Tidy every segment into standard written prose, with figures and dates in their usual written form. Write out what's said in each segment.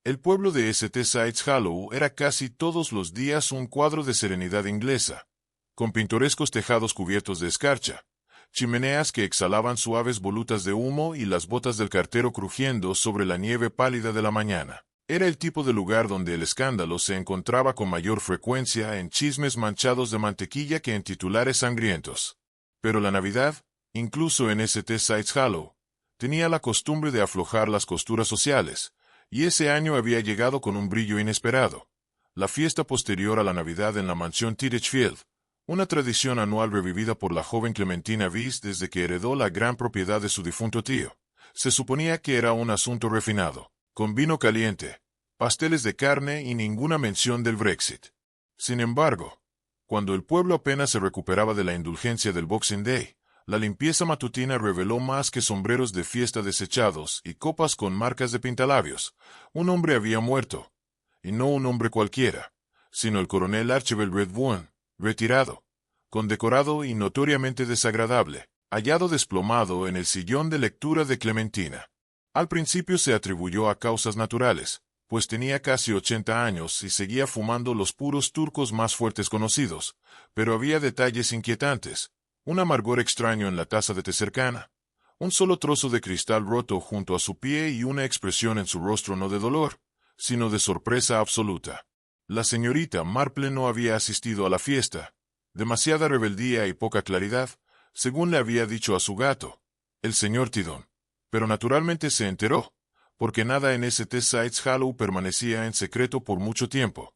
El pueblo de St. Sides Hollow era casi todos los días un cuadro de serenidad inglesa, con pintorescos tejados cubiertos de escarcha, chimeneas que exhalaban suaves volutas de humo y las botas del cartero crujiendo sobre la nieve pálida de la mañana. Era el tipo de lugar donde el escándalo se encontraba con mayor frecuencia en chismes manchados de mantequilla que en titulares sangrientos. Pero la Navidad, incluso en St. Sides Hollow, tenía la costumbre de aflojar las costuras sociales, y ese año había llegado con un brillo inesperado. La fiesta posterior a la Navidad en la mansión Titchfield, una tradición anual revivida por la joven Clementina Vyse desde que heredó la gran propiedad de su difunto tío. Se suponía que era un asunto refinado, con vino caliente, pasteles de carne y ninguna mención del Brexit. Sin embargo, cuando el pueblo apenas se recuperaba de la indulgencia del Boxing Day, la limpieza matutina reveló más que sombreros de fiesta desechados y copas con marcas de pintalabios. Un hombre había muerto, y no un hombre cualquiera, sino el coronel Archibald Redbourne, retirado, condecorado y notoriamente desagradable, hallado desplomado en el sillón de lectura de Clementina. Al principio se atribuyó a causas naturales, pues tenía casi 80 años y seguía fumando los puros turcos más fuertes conocidos, pero había detalles inquietantes. Un amargor extraño en la taza de té cercana, un solo trozo de cristal roto junto a su pie y una expresión en su rostro no de dolor, sino de sorpresa absoluta. La señorita Marple no había asistido a la fiesta. Demasiada rebeldía y poca claridad, según le había dicho a su gato, el señor Tidon. Pero naturalmente se enteró, porque nada en St. Sides Hollow permanecía en secreto por mucho tiempo,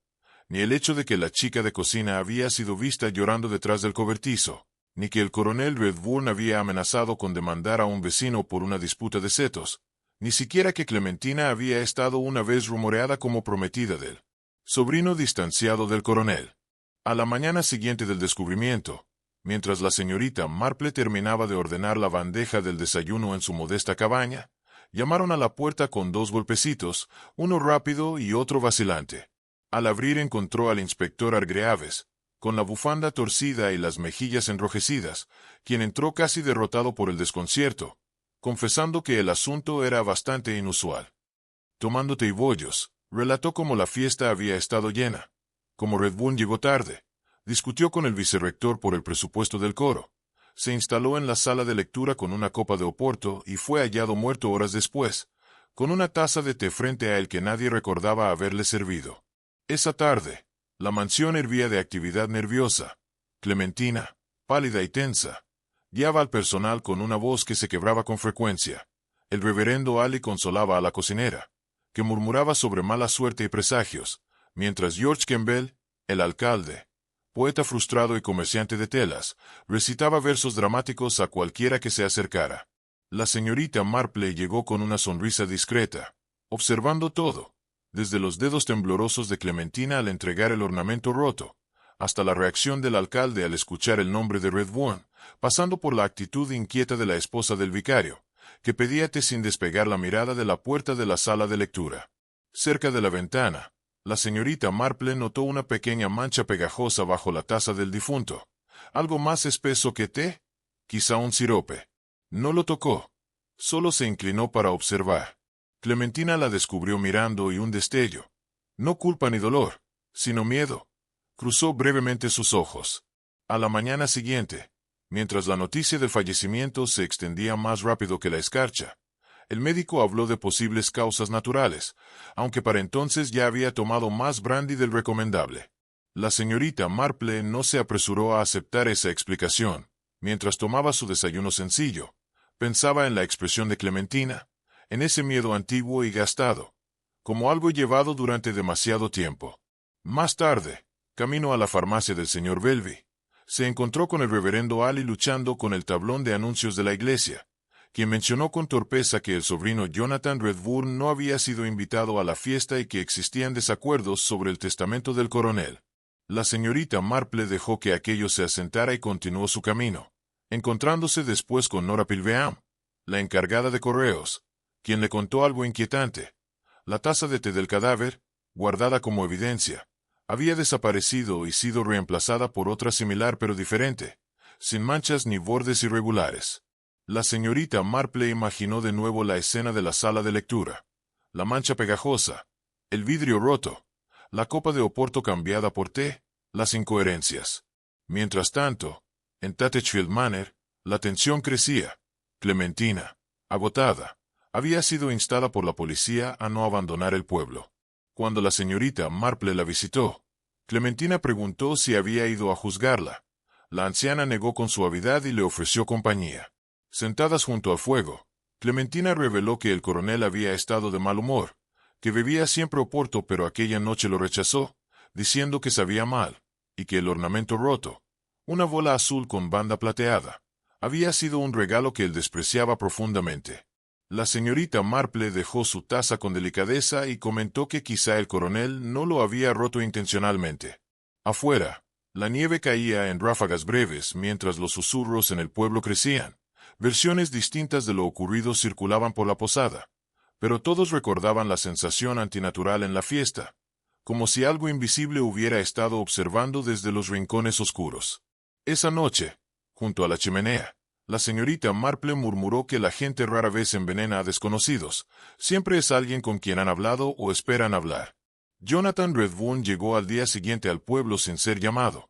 ni el hecho de que la chica de cocina había sido vista llorando detrás del cobertizo, ni que el coronel Redbourne había amenazado con demandar a un vecino por una disputa de setos, ni siquiera que Clementina había estado una vez rumoreada como prometida del sobrino distanciado del coronel. A la mañana siguiente del descubrimiento, mientras la señorita Marple terminaba de ordenar la bandeja del desayuno en su modesta cabaña, llamaron a la puerta con 2 golpecitos, uno rápido y otro vacilante. Al abrir encontró al inspector Hargreaves, con la bufanda torcida y las mejillas enrojecidas, quien entró casi derrotado por el desconcierto, confesando que el asunto era bastante inusual. Tomando té y bollos, relató cómo la fiesta había estado llena, cómo Redbourne llegó tarde, discutió con el vicerrector por el presupuesto del coro, se instaló en la sala de lectura con una copa de oporto y fue hallado muerto horas después, con una taza de té frente a él que nadie recordaba haberle servido. Esa tarde, la mansión hervía de actividad nerviosa. Clementina, pálida y tensa, guiaba al personal con una voz que se quebraba con frecuencia. El reverendo Ali consolaba a la cocinera, que murmuraba sobre mala suerte y presagios, mientras George Campbell, el alcalde, poeta frustrado y comerciante de telas, recitaba versos dramáticos a cualquiera que se acercara. La señorita Marple llegó con una sonrisa discreta, observando todo, desde los dedos temblorosos de Clementina al entregar el ornamento roto, hasta la reacción del alcalde al escuchar el nombre de Redbourne, pasando por la actitud inquieta de la esposa del vicario, que pedía té sin despegar la mirada de la puerta de la sala de lectura. Cerca de la ventana, la señorita Marple notó una pequeña mancha pegajosa bajo la taza del difunto. ¿Algo más espeso que té? Quizá un sirope. No lo tocó. Solo se inclinó para observar. Clementina la descubrió mirando y un destello, no culpa ni dolor, sino miedo, cruzó brevemente sus ojos. A la mañana siguiente, mientras la noticia del fallecimiento se extendía más rápido que la escarcha, el médico habló de posibles causas naturales, aunque para entonces ya había tomado más brandy del recomendable. La señorita Marple no se apresuró a aceptar esa explicación. Mientras tomaba su desayuno sencillo, pensaba en la expresión de Clementina, en ese miedo antiguo y gastado, como algo llevado durante demasiado tiempo. Más tarde, camino a la farmacia del señor Belvy, se encontró con el reverendo Ali luchando con el tablón de anuncios de la iglesia, quien mencionó con torpeza que el sobrino Jonathan Redbourne no había sido invitado a la fiesta y que existían desacuerdos sobre el testamento del coronel. La señorita Marple dejó que aquello se asentara y continuó su camino, encontrándose después con Nora Pilbeam, la encargada de correos, quien le contó algo inquietante. La taza de té del cadáver, guardada como evidencia, había desaparecido y sido reemplazada por otra similar pero diferente, sin manchas ni bordes irregulares. La señorita Marple imaginó de nuevo la escena de la sala de lectura, la mancha pegajosa, el vidrio roto, la copa de Oporto cambiada por té, las incoherencias. Mientras tanto, en Tatechfield Manor, la tensión crecía. Clementina, agotada, había sido instada por la policía a no abandonar el pueblo. Cuando la señorita Marple la visitó, Clementina preguntó si había ido a juzgarla. La anciana negó con suavidad y le ofreció compañía. Sentadas junto al fuego, Clementina reveló que el coronel había estado de mal humor, que bebía siempre Oporto pero aquella noche lo rechazó, diciendo que sabía mal, y que el ornamento roto, una bola azul con banda plateada, había sido un regalo que él despreciaba profundamente. La señorita Marple dejó su taza con delicadeza y comentó que quizá el coronel no lo había roto intencionalmente. Afuera, la nieve caía en ráfagas breves mientras los susurros en el pueblo crecían. Versiones distintas de lo ocurrido circulaban por la posada, pero todos recordaban la sensación antinatural en la fiesta, como si algo invisible hubiera estado observando desde los rincones oscuros. Esa noche, junto a la chimenea, la señorita Marple murmuró que la gente rara vez envenena a desconocidos, siempre es alguien con quien han hablado o esperan hablar. Jonathan Redbourne llegó al día siguiente al pueblo sin ser llamado,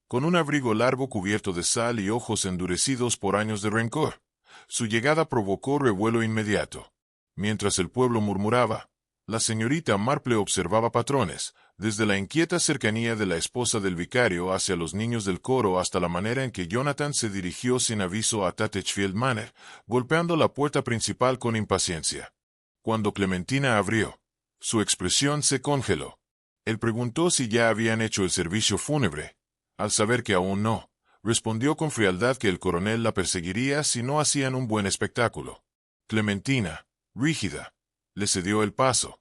con un abrigo largo cubierto de sal y ojos endurecidos por años de rencor. Su llegada provocó revuelo inmediato. Mientras el pueblo murmuraba, la señorita Marple observaba patrones, desde la inquieta cercanía de la esposa del vicario hacia los niños del coro hasta la manera en que Jonathan se dirigió sin aviso a Tatechfield Manor, golpeando la puerta principal con impaciencia. Cuando Clementina abrió, su expresión se congeló. Él preguntó si ya habían hecho el servicio fúnebre. Al saber que aún no, respondió con frialdad que el coronel la perseguiría si no hacían un buen espectáculo. Clementina, rígida, le cedió el paso.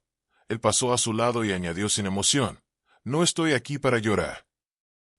Él pasó a su lado y añadió sin emoción: «No estoy aquí para llorar».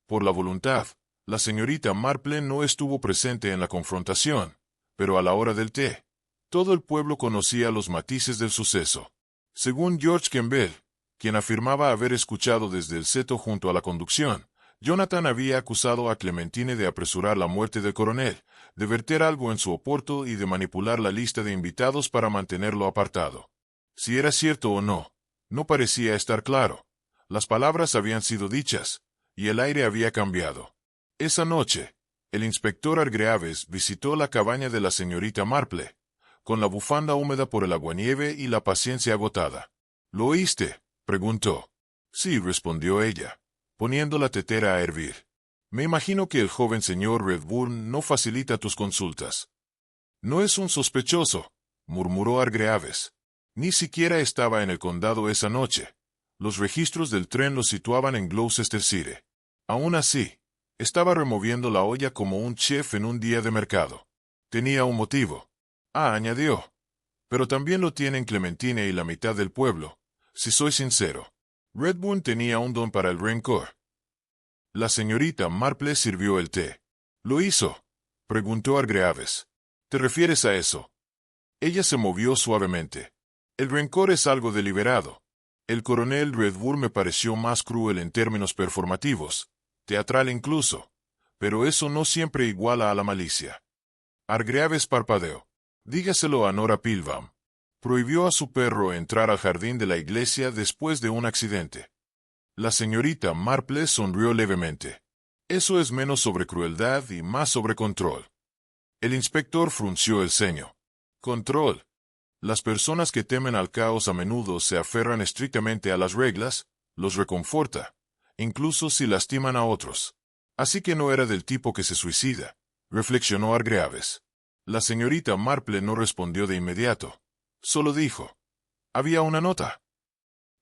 Por la voluntad, la señorita Marple no estuvo presente en la confrontación, pero a la hora del té, todo el pueblo conocía los matices del suceso. Según George Campbell, quien afirmaba haber escuchado desde el seto junto a la conducción, Jonathan había acusado a Clementine de apresurar la muerte del coronel, de verter algo en su Oporto y de manipular la lista de invitados para mantenerlo apartado. Si era cierto o no, no parecía estar claro. Las palabras habían sido dichas, y el aire había cambiado. Esa noche, el inspector Hargreaves visitó la cabaña de la señorita Marple, con la bufanda húmeda por el aguanieve y la paciencia agotada. «¿Lo oíste?», preguntó. «Sí», respondió ella, poniendo la tetera a hervir. «Me imagino que el joven señor Redbourne no facilita tus consultas». «No es un sospechoso», murmuró Hargreaves. «Ni siquiera estaba en el condado esa noche. Los registros del tren lo situaban en Gloucestershire. Aún así, estaba removiendo la olla como un chef en un día de mercado. Tenía un motivo». «Ah», añadió. «Pero también lo tienen Clementine y la mitad del pueblo, si soy sincero». Redbourne tenía un don para el rencor. La señorita Marple sirvió el té. «¿Lo hizo?», preguntó Hargreaves. «¿Te refieres a eso?». Ella se movió suavemente. «El rencor es algo deliberado. El coronel Redbourne me pareció más cruel en términos performativos, teatral incluso, pero eso no siempre iguala a la malicia». Hargreaves parpadeó. «Dígaselo a Nora Pilbam. Prohibió a su perro entrar al jardín de la iglesia después de un accidente». La señorita Marple sonrió levemente. «Eso es menos sobre crueldad y más sobre control». El inspector frunció el ceño. «Control. Las personas que temen al caos a menudo se aferran estrictamente a las reglas, los reconforta, incluso si lastiman a otros. Así que no era del tipo que se suicida», reflexionó Hargreaves. La señorita Marple no respondió de inmediato. Solo dijo: «¿Había una nota?».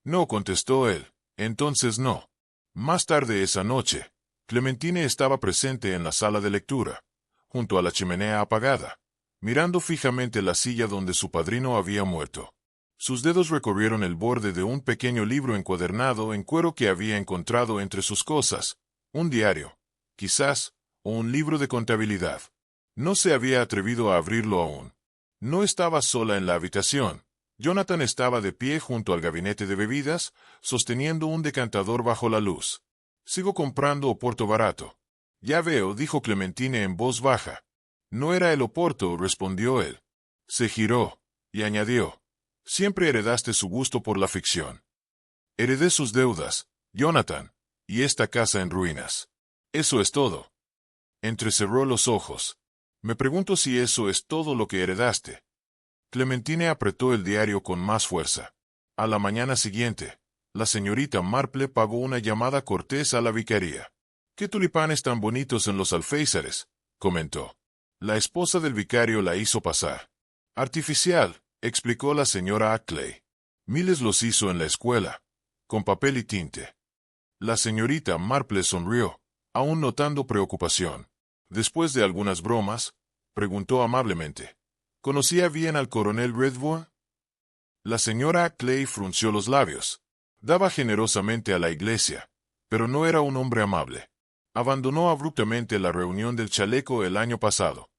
«No», contestó él. «Entonces no». Más tarde esa noche, Clementine estaba presente en la sala de lectura, junto a la chimenea apagada, mirando fijamente la silla donde su padrino había muerto. Sus dedos recorrieron el borde de un pequeño libro encuadernado en cuero que había encontrado entre sus cosas, un diario, quizás, o un libro de contabilidad. No se había atrevido a abrirlo aún. No estaba sola en la habitación. Jonathan estaba de pie junto al gabinete de bebidas, sosteniendo un decantador bajo la luz. «Sigo comprando Oporto barato». «Ya veo», dijo Clementine en voz baja. «No era el Oporto», respondió él. Se giró, y añadió: «Siempre heredaste su gusto por la ficción». Heredé sus deudas, Jonathan, y esta casa en ruinas. Eso es todo. Entrecerró los ojos. Me pregunto si eso es todo lo que heredaste. Clementine apretó el diario con más fuerza. A la mañana siguiente, la señorita Marple pagó una llamada cortés a la vicaría. «¿Qué tulipanes tan bonitos en los alféizares?», comentó. La esposa del vicario la hizo pasar. «Artificial», explicó la señora Ackley. «Miles los hizo en la escuela, con papel y tinte». La señorita Marple sonrió, aún notando preocupación. Después de algunas bromas, preguntó amablemente: «¿Conocía bien al coronel Redbourne?». La señora Ackley frunció los labios. Daba generosamente a la iglesia, pero no era un hombre amable. Abandonó abruptamente la reunión del chaleco el año pasado.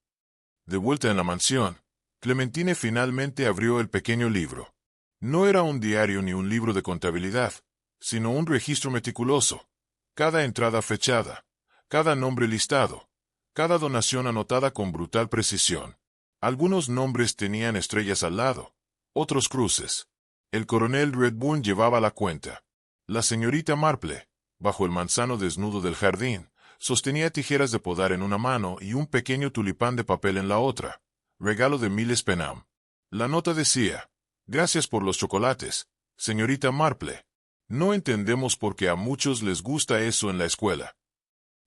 De vuelta en la mansión, Clementine finalmente abrió el pequeño libro. No era un diario ni un libro de contabilidad, sino un registro meticuloso. Cada entrada fechada, cada nombre listado, cada donación anotada con brutal precisión. Algunos nombres tenían estrellas al lado, otros cruces. El coronel Redbourne llevaba la cuenta. La señorita Marple, bajo el manzano desnudo del jardín, sostenía tijeras de podar en una mano y un pequeño tulipán de papel en la otra, regalo de Miles Penham. La nota decía: «Gracias por los chocolates, señorita Marple. No entendemos por qué a muchos les gusta eso en la escuela».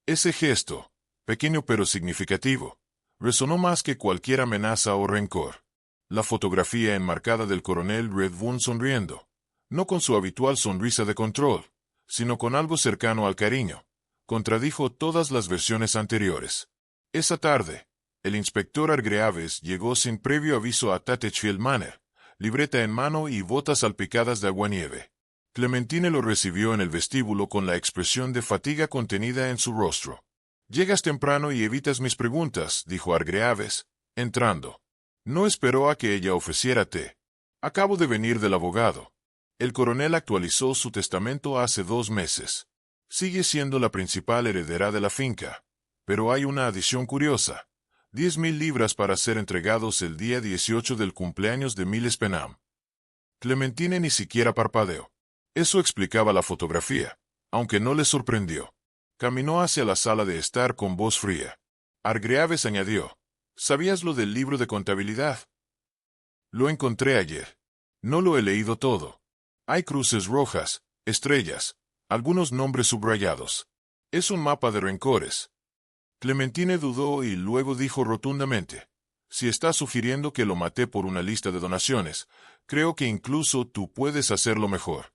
Ese gesto, pequeño pero significativo, resonó más que cualquier amenaza o rencor. La fotografía enmarcada del coronel Redbourne sonriendo, no con su habitual sonrisa de control, sino con algo cercano al cariño, contradijo todas las versiones anteriores. Esa tarde, el inspector Hargreaves llegó sin previo aviso a Tatechfield Manor, libreta en mano y botas salpicadas de aguanieve. Clementine lo recibió en el vestíbulo con la expresión de fatiga contenida en su rostro. «Llegas temprano y evitas mis preguntas», dijo Hargreaves, entrando. No esperó a que ella ofreciera té. «Acabo de venir del abogado. El coronel actualizó su testamento hace 2 meses. Sigue siendo la principal heredera de la finca, pero hay una adición curiosa: 10.000 libras para ser entregados el día 18 del cumpleaños de Miles Penham». Clementine ni siquiera parpadeó. Eso explicaba la fotografía, aunque no le sorprendió. Caminó hacia la sala de estar con voz fría. Hargreaves añadió: «¿Sabías lo del libro de contabilidad?». «Lo encontré ayer. No lo he leído todo. Hay cruces rojas, estrellas, algunos nombres subrayados. Es un mapa de rencores». Clementine dudó y luego dijo rotundamente: «Si estás sugiriendo que lo maté por una lista de donaciones, creo que incluso tú puedes hacerlo mejor».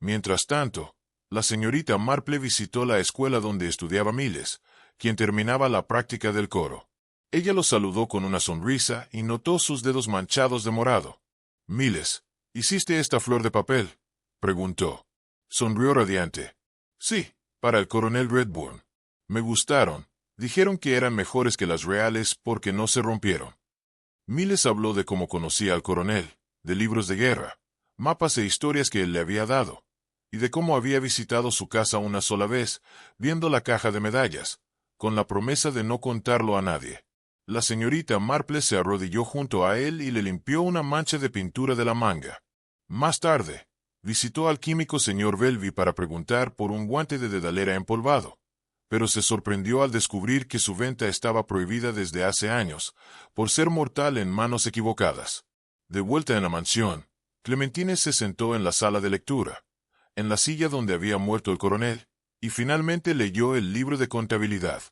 Mientras tanto, la señorita Marple visitó la escuela donde estudiaba Miles, quien terminaba la práctica del coro. Ella lo saludó con una sonrisa y notó sus dedos manchados de morado. «Miles, ¿hiciste esta flor de papel?», preguntó. Sonrió radiante. «Sí, para el coronel Redbourne. Me gustaron. Dijeron que eran mejores que las reales porque no se rompieron». Miles habló de cómo conocía al coronel, de libros de guerra, mapas e historias que él le había dado, y de cómo había visitado su casa una sola vez, viendo la caja de medallas, con la promesa de no contarlo a nadie. La señorita Marple se arrodilló junto a él y le limpió una mancha de pintura de la manga. Más tarde, visitó al químico señor Belvy para preguntar por un guante de dedalera empolvado, pero se sorprendió al descubrir que su venta estaba prohibida desde hace años, por ser mortal en manos equivocadas. De vuelta en la mansión, Clementine se sentó en la sala de lectura, en la silla donde había muerto el coronel, y finalmente leyó el libro de contabilidad.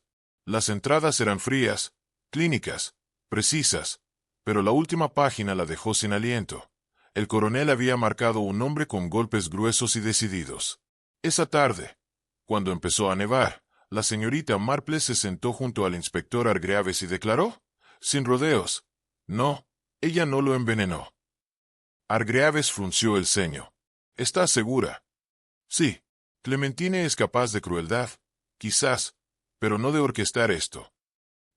Las entradas eran frías, clínicas, precisas, pero la última página la dejó sin aliento. El coronel había marcado un nombre con golpes gruesos y decididos. Esa tarde, cuando empezó a nevar, la señorita Marple se sentó junto al inspector Hargreaves y declaró, sin rodeos: «No, ella no lo envenenó». Hargreaves frunció el ceño. «¿Estás segura?». «Sí. Clementine es capaz de crueldad, quizás, pero no de orquestar esto».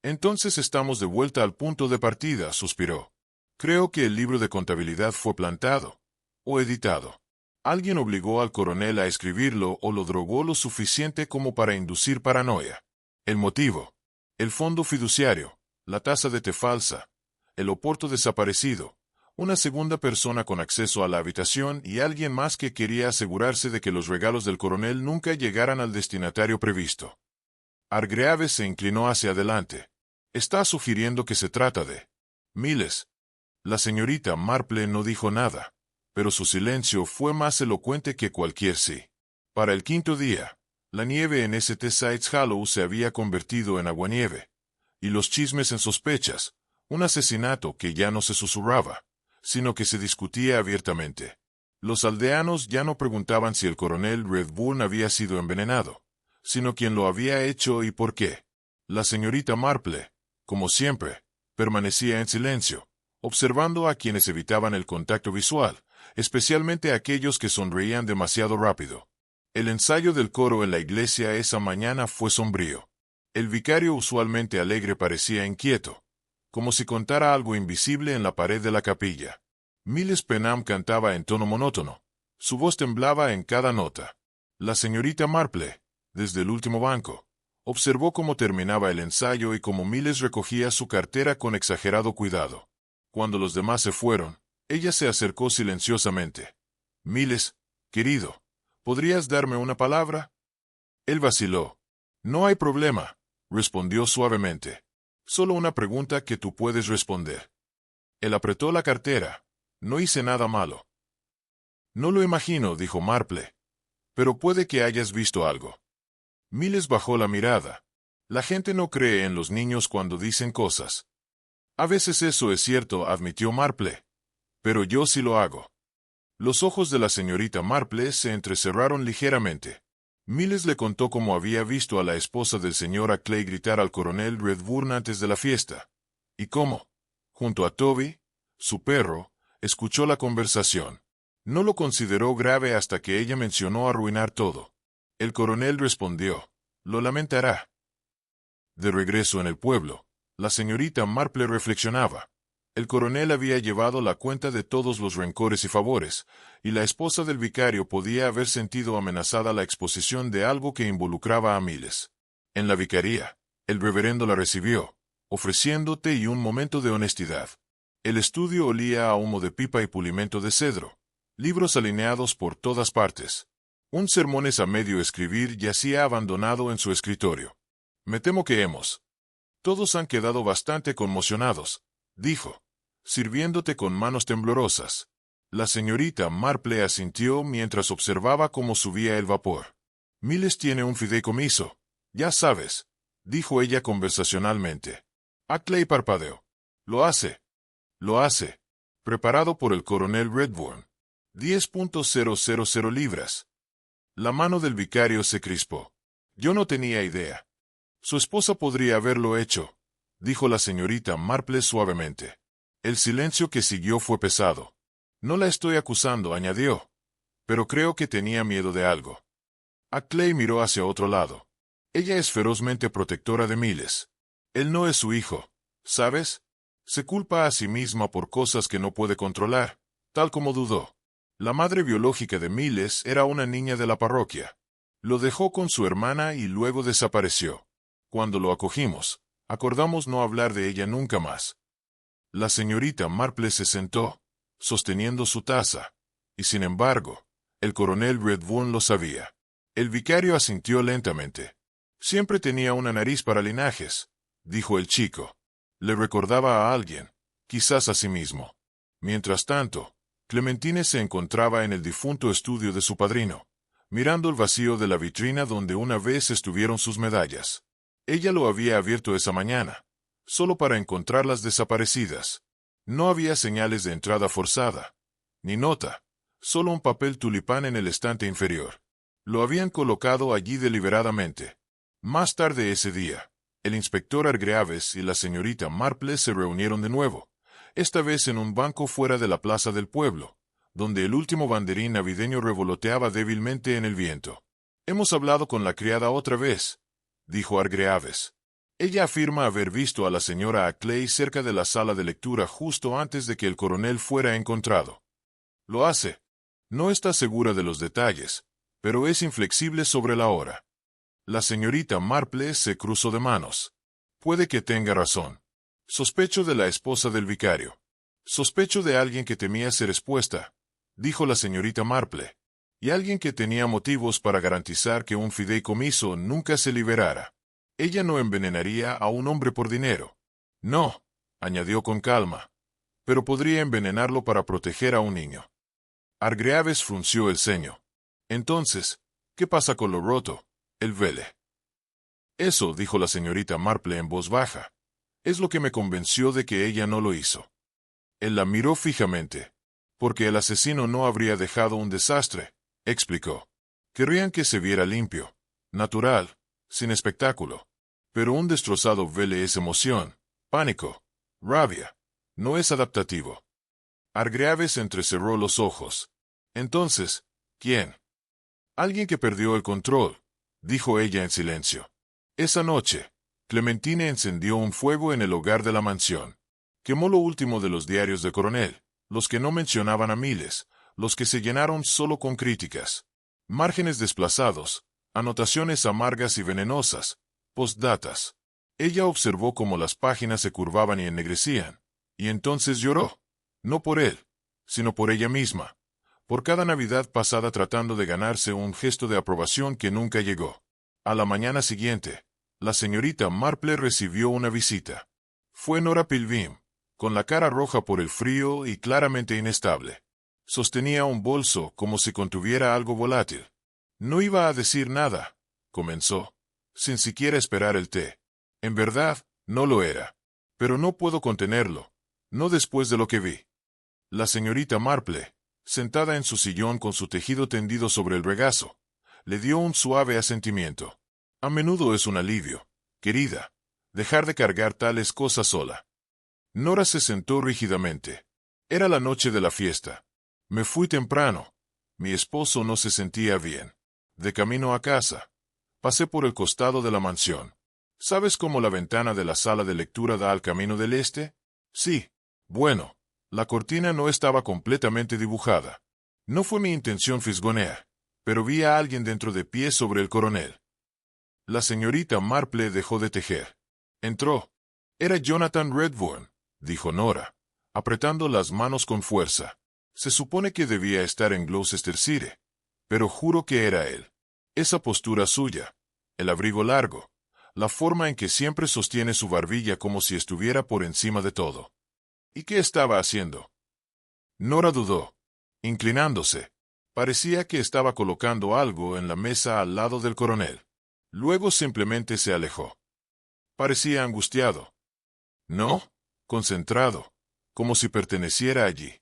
«Entonces estamos de vuelta al punto de partida», suspiró. «Creo que el libro de contabilidad fue plantado, o editado. Alguien obligó al coronel a escribirlo o lo drogó lo suficiente como para inducir paranoia. El motivo, el fondo fiduciario, la taza de té falsa, el oporto desaparecido, una segunda persona con acceso a la habitación y alguien más que quería asegurarse de que los regalos del coronel nunca llegaran al destinatario previsto. Hargreaves se inclinó hacia adelante. «¿Está sugiriendo que se trata de Miles?» La señorita Marple no dijo nada, pero su silencio fue más elocuente que cualquier sí. Para el quinto día, la nieve en St. Sides Hollow se había convertido en aguanieve, y los chismes en sospechas, un asesinato que ya no se susurraba, sino que se discutía abiertamente. Los aldeanos ya no preguntaban si el coronel Redburn había sido envenenado, sino quién lo había hecho y por qué. La señorita Marple, como siempre, permanecía en silencio, observando a quienes evitaban el contacto visual, especialmente aquellos que sonreían demasiado rápido. El ensayo del coro en la iglesia esa mañana fue sombrío. El vicario, usualmente alegre, parecía inquieto, como si contara algo invisible en la pared de la capilla. Miles Penham cantaba en tono monótono. Su voz temblaba en cada nota. La señorita Marple, desde el último banco, observó cómo terminaba el ensayo y cómo Miles recogía su cartera con exagerado cuidado. Cuando los demás se fueron, ella se acercó silenciosamente. «Miles, querido, ¿podrías darme una palabra?» Él vaciló. «No hay problema», respondió suavemente. «Solo una pregunta que tú puedes responder». Él apretó la cartera. «No hice nada malo». «No lo imagino», dijo Marple. «Pero puede que hayas visto algo». Miles bajó la mirada. «La gente no cree en los niños cuando dicen cosas». «A veces eso es cierto», admitió Marple. «Pero yo sí lo hago». Los ojos de la señorita Marple se entrecerraron ligeramente. Miles le contó cómo había visto a la esposa del señor Ackley gritar al coronel Redburn antes de la fiesta, y cómo, junto a Toby, su perro, escuchó la conversación. No lo consideró grave hasta que ella mencionó arruinar todo. El coronel respondió: «Lo lamentará». De regreso en el pueblo, la señorita Marple reflexionaba. El coronel había llevado la cuenta de todos los rencores y favores, y la esposa del vicario podía haber sentido amenazada la exposición de algo que involucraba a Miles. En la vicaría, el reverendo la recibió, ofreciendo té y un momento de honestidad. El estudio olía a humo de pipa y pulimento de cedro, libros alineados por todas partes. Un sermones a medio escribir yacía abandonado en su escritorio. «Me temo que todos han quedado bastante conmocionados», dijo, sirviéndote con manos temblorosas. La señorita Marple asintió mientras observaba cómo subía el vapor. «Miles tiene un fideicomiso, ya sabes», dijo ella conversacionalmente. Ackley parpadeó. «Lo hace. Lo hace. Preparado por el coronel Redburn. 10.000 libras». La mano del vicario se crispó. «Yo no tenía idea». «Su esposa podría haberlo hecho», dijo la señorita Marple suavemente. El silencio que siguió fue pesado. «No la estoy acusando», añadió, «pero creo que tenía miedo de algo». Ackley miró hacia otro lado. «Ella es ferozmente protectora de Miles. Él no es su hijo, ¿sabes? Se culpa a sí misma por cosas que no puede controlar, tal como dudó. La madre biológica de Miles era una niña de la parroquia. Lo dejó con su hermana y luego desapareció. Cuando lo acogimos, acordamos no hablar de ella nunca más». La señorita Marple se sentó, sosteniendo su taza, y sin embargo, el coronel Redburn lo sabía. El vicario asintió lentamente. «Siempre tenía una nariz para linajes», dijo el chico. Le recordaba a alguien, quizás a sí mismo. Mientras tanto, Clementine se encontraba en el difunto estudio de su padrino, mirando el vacío de la vitrina donde una vez estuvieron sus medallas. Ella lo había abierto esa mañana, solo para encontrarlas desaparecidas. No había señales de entrada forzada, ni nota, solo un papel tulipán en el estante inferior. Lo habían colocado allí deliberadamente. Más tarde ese día, el inspector Hargreaves y la señorita Marple se reunieron de nuevo, esta vez en un banco fuera de la plaza del pueblo, donde el último banderín navideño revoloteaba débilmente en el viento. «Hemos hablado con la criada otra vez», dijo Hargreaves. «Ella afirma haber visto a la señora Ackley cerca de la sala de lectura justo antes de que el coronel fuera encontrado. Lo hace. No está segura de los detalles, pero es inflexible sobre la hora». La señorita Marple se cruzó de manos. «Puede que tenga razón. Sospecho de la esposa del vicario». Sospecho de alguien que temía ser expuesta, dijo la señorita Marple, y alguien que tenía motivos para garantizar que un fideicomiso nunca se liberara. Ella no envenenaría a un hombre por dinero. No, añadió con calma, pero podría envenenarlo para proteger a un niño. Hargreaves frunció el ceño. Entonces, ¿qué pasa con lo roto? El vele. Eso, dijo la señorita Marple en voz baja, es lo que me convenció de que ella no lo hizo. Él la miró fijamente. Porque el asesino no habría dejado un desastre, explicó. Querrían que se viera limpio, natural, sin espectáculo. Pero un destrozado vele es emoción, pánico, rabia. No es adaptativo. Hargreaves entrecerró los ojos. Entonces, ¿quién? Alguien que perdió el control, dijo ella en silencio. Esa noche, Clementine encendió un fuego en el hogar de la mansión. Quemó lo último de los diarios de Coronel, los que no mencionaban a Miles, los que se llenaron solo con críticas. Márgenes desplazados, anotaciones amargas y venenosas, postdatas. Ella observó cómo las páginas se curvaban y ennegrecían, y entonces lloró. No por él, sino por ella misma. Por cada Navidad pasada tratando de ganarse un gesto de aprobación que nunca llegó. A la mañana siguiente, la señorita Marple recibió una visita. Fue Nora Pilbeam, con la cara roja por el frío y claramente inestable. Sostenía un bolso como si contuviera algo volátil. No iba a decir nada, comenzó, sin siquiera esperar el té. En verdad, no lo era. Pero no puedo contenerlo, no después de lo que vi. La señorita Marple, sentada en su sillón con su tejido tendido sobre el regazo, le dio un suave asentimiento. A menudo es un alivio, querida, dejar de cargar tales cosas sola. Nora se sentó rígidamente. Era la noche de la fiesta. Me fui temprano. Mi esposo no se sentía bien. De camino a casa, pasé por el costado de la mansión. ¿Sabes cómo la ventana de la sala de lectura da al camino del este? Sí. Bueno, la cortina no estaba completamente dibujada. No fue mi intención fisgonear, pero vi a alguien dentro de pie sobre el coronel. La señorita Marple dejó de tejer. Entró. Era Jonathan Redbourne, dijo Nora, apretando las manos con fuerza. Se supone que debía estar en Gloucestershire, pero juro que era él. Esa postura suya, el abrigo largo, la forma en que siempre sostiene su barbilla como si estuviera por encima de todo. ¿Y qué estaba haciendo? Nora dudó. Inclinándose. Parecía que estaba colocando algo en la mesa al lado del coronel. Luego simplemente se alejó. Parecía angustiado. No, concentrado, como si perteneciera allí.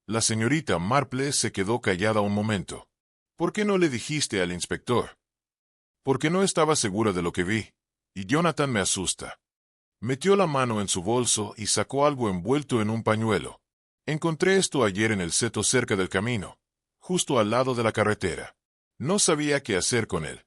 La señorita Marple se quedó callada un momento. ¿Por qué no le dijiste al inspector? Porque no estaba segura de lo que vi, y Jonathan me asusta. Metió la mano en su bolso y sacó algo envuelto en un pañuelo. Encontré esto ayer en el seto cerca del camino, justo al lado de la carretera. No sabía qué hacer con él.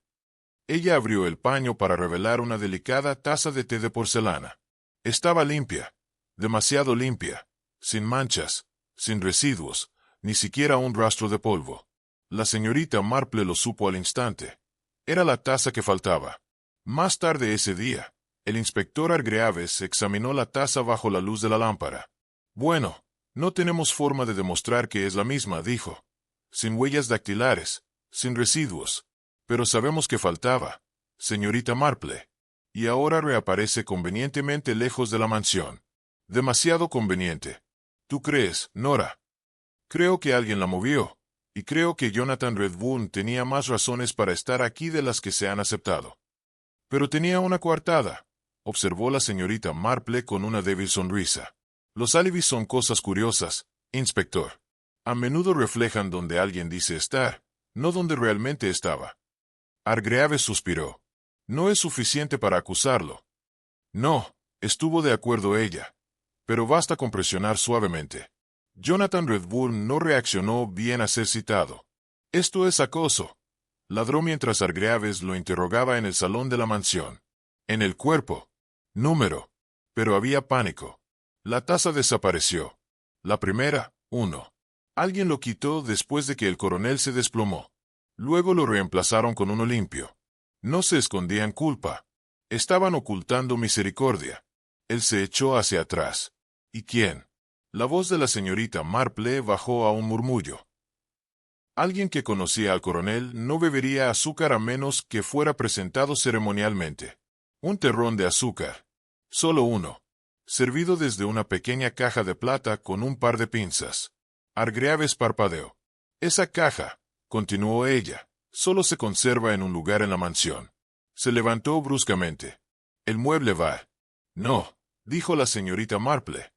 Ella abrió el paño para revelar una delicada taza de té de porcelana. Estaba limpia, demasiado limpia, sin manchas, sin residuos, ni siquiera un rastro de polvo. La señorita Marple lo supo al instante. Era la taza que faltaba. Más tarde ese día, el inspector Hargreaves examinó la taza bajo la luz de la lámpara. Bueno, no tenemos forma de demostrar que es la misma, dijo. Sin huellas dactilares, sin residuos. Pero sabemos que faltaba, señorita Marple. Y ahora reaparece convenientemente lejos de la mansión. Demasiado conveniente. ¿Tú crees, Nora? Creo que alguien la movió, y creo que Jonathan Redbourne tenía más razones para estar aquí de las que se han aceptado. Pero tenía una coartada, observó la señorita Marple con una débil sonrisa. Los alibis son cosas curiosas, inspector. A menudo reflejan donde alguien dice estar, no donde realmente estaba. Hargreaves suspiró. No es suficiente para acusarlo. No, estuvo de acuerdo ella. Pero basta con presionar suavemente. Jonathan Redbourne no reaccionó bien a ser citado. Esto es acoso. Ladró mientras Hargreaves lo interrogaba en el salón de la mansión. En el cuerpo. Número. Pero había pánico. La taza desapareció. La primera, 1. Alguien lo quitó después de que el coronel se desplomó. Luego lo reemplazaron con uno limpio. No se escondían culpa. Estaban ocultando misericordia. Él se echó hacia atrás. ¿Y quién? La voz de la señorita Marple bajó a un murmullo. Alguien que conocía al coronel no bebería azúcar a menos que fuera presentado ceremonialmente. Un terrón de azúcar. Solo uno. Servido desde una pequeña caja de plata con un par de pinzas. Hargreaves parpadeó. Esa caja, continuó ella, solo se conserva en un lugar en la mansión. Se levantó bruscamente. El mueble va. No, dijo la señorita Marple.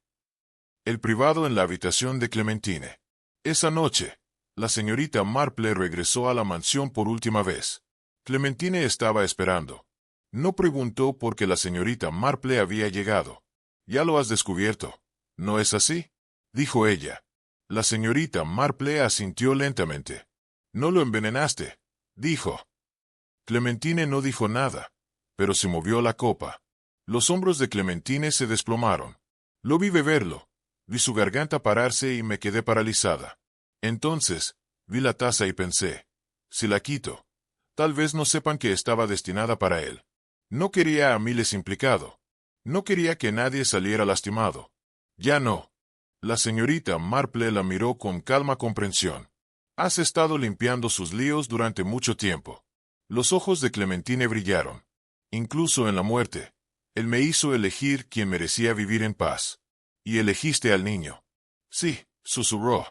El privado en la habitación de Clementine. Esa noche, la señorita Marple regresó a la mansión por última vez. Clementine estaba esperando. No preguntó por qué la señorita Marple había llegado. Ya lo has descubierto, ¿no es así?, dijo ella. La señorita Marple asintió lentamente. No lo envenenaste, dijo. Clementine no dijo nada, pero se movió la copa. Los hombros de Clementine se desplomaron. Lo vi beberlo. Vi su garganta pararse y me quedé paralizada. Entonces, vi la taza y pensé, si la quito, tal vez no sepan que estaba destinada para él. No quería a miles implicado. No quería que nadie saliera lastimado. Ya no. La señorita Marple la miró con calma comprensión. Has estado limpiando sus líos durante mucho tiempo. Los ojos de Clementine brillaron. Incluso en la muerte, él me hizo elegir quien merecía vivir en paz. Y elegiste al niño. Sí, susurró.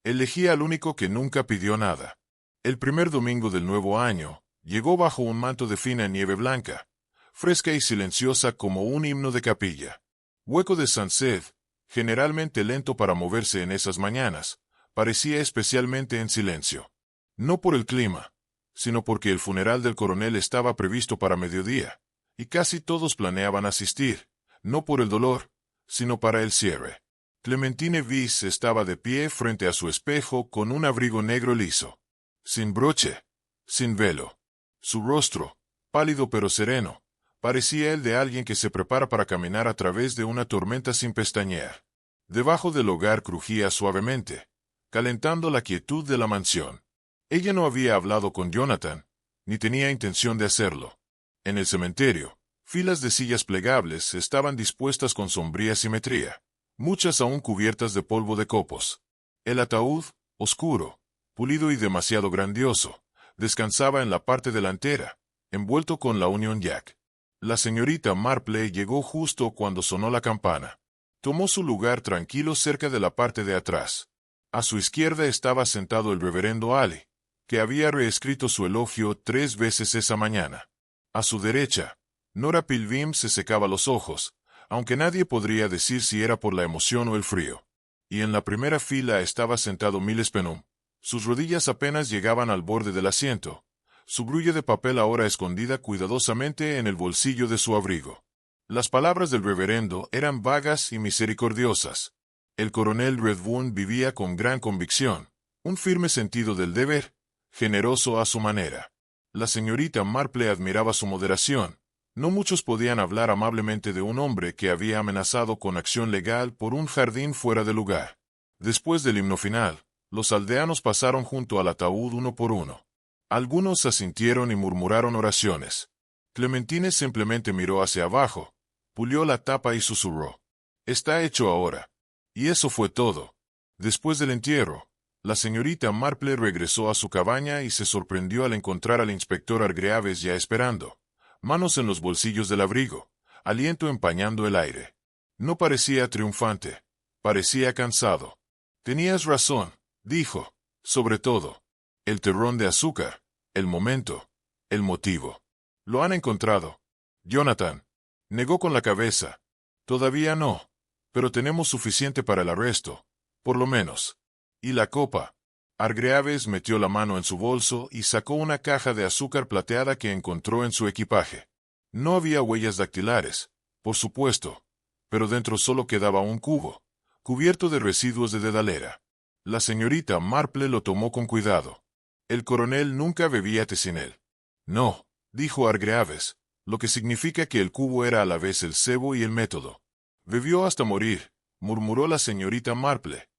Elegí al único que nunca pidió nada. El primer domingo del nuevo año, llegó bajo un manto de fina nieve blanca, fresca y silenciosa como un himno de capilla. Hueco de Sunset, generalmente lento para moverse en esas mañanas, parecía especialmente en silencio. No por el clima, sino porque el funeral del coronel estaba previsto para mediodía, y casi todos planeaban asistir, no por el dolor, sino para el cierre. Clementine Vyse estaba de pie frente a su espejo con un abrigo negro liso, sin broche, sin velo. Su rostro, pálido pero sereno, parecía el de alguien que se prepara para caminar a través de una tormenta sin pestañear. Debajo del hogar crujía suavemente, calentando la quietud de la mansión. Ella no había hablado con Jonathan, ni tenía intención de hacerlo. En el cementerio, filas de sillas plegables estaban dispuestas con sombría simetría, muchas aún cubiertas de polvo de copos. El ataúd, oscuro, pulido y demasiado grandioso, descansaba en la parte delantera, envuelto con la Union Jack. La señorita Marple llegó justo cuando sonó la campana. Tomó su lugar tranquilo cerca de la parte de atrás. A su izquierda estaba sentado el reverendo Ali, que había reescrito su elogio 3 veces esa mañana. A su derecha, Nora Pilbeam se secaba los ojos, aunque nadie podría decir si era por la emoción o el frío. Y en la primera fila estaba sentado Miles Penum. Sus rodillas apenas llegaban al borde del asiento, su grulla de papel ahora escondida cuidadosamente en el bolsillo de su abrigo. Las palabras del reverendo eran vagas y misericordiosas. El coronel Redbourne vivía con gran convicción, un firme sentido del deber, generoso a su manera. La señorita Marple admiraba su moderación. No muchos podían hablar amablemente de un hombre que había amenazado con acción legal por un jardín fuera de lugar. Después del himno final, los aldeanos pasaron junto al ataúd uno por uno. Algunos asintieron y murmuraron oraciones. Clementine simplemente miró hacia abajo, pulió la tapa y susurró: «Está hecho ahora». Y eso fue todo. Después del entierro, la señorita Marple regresó a su cabaña y se sorprendió al encontrar al inspector Hargreaves ya esperando, manos en los bolsillos del abrigo, aliento empañando el aire. No parecía triunfante, parecía cansado. «Tenías razón», dijo, «sobre todo. El terrón de azúcar, el momento, el motivo. Lo han encontrado». Jonathan negó con la cabeza. «Todavía no, pero tenemos suficiente para el arresto, por lo menos». «¿Y la copa?». Hargreaves metió la mano en su bolso y sacó una caja de azúcar plateada que encontró en su equipaje. No había huellas dactilares, por supuesto, pero dentro solo quedaba un cubo, cubierto de residuos de dedalera. La señorita Marple lo tomó con cuidado. El coronel nunca bebía té sin él. «No», dijo Hargreaves, lo que significa que el cubo era a la vez el cebo y el método. «Bebió hasta morir», murmuró la señorita Marple.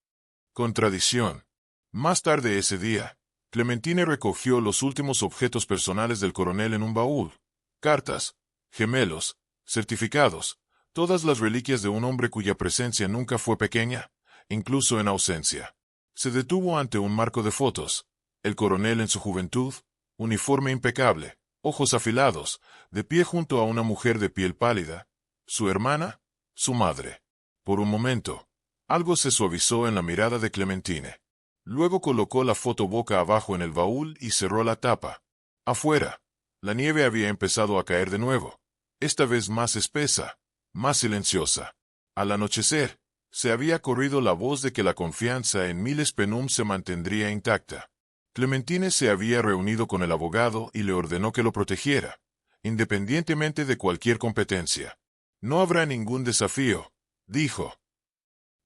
Contradicción. Más tarde ese día, Clementine recogió los últimos objetos personales del coronel en un baúl. Cartas, gemelos, certificados, todas las reliquias de un hombre cuya presencia nunca fue pequeña, incluso en ausencia. Se detuvo ante un marco de fotos. El coronel en su juventud, uniforme impecable, ojos afilados, de pie junto a una mujer de piel pálida. Su hermana, su madre. Por un momento, algo se suavizó en la mirada de Clementine. Luego colocó la foto boca abajo en el baúl y cerró la tapa. Afuera, la nieve había empezado a caer de nuevo, esta vez más espesa, más silenciosa. Al anochecer, se había corrido la voz de que la confianza en Miles Penum se mantendría intacta. Clementine se había reunido con el abogado y le ordenó que lo protegiera, independientemente de cualquier competencia. No habrá ningún desafío, dijo.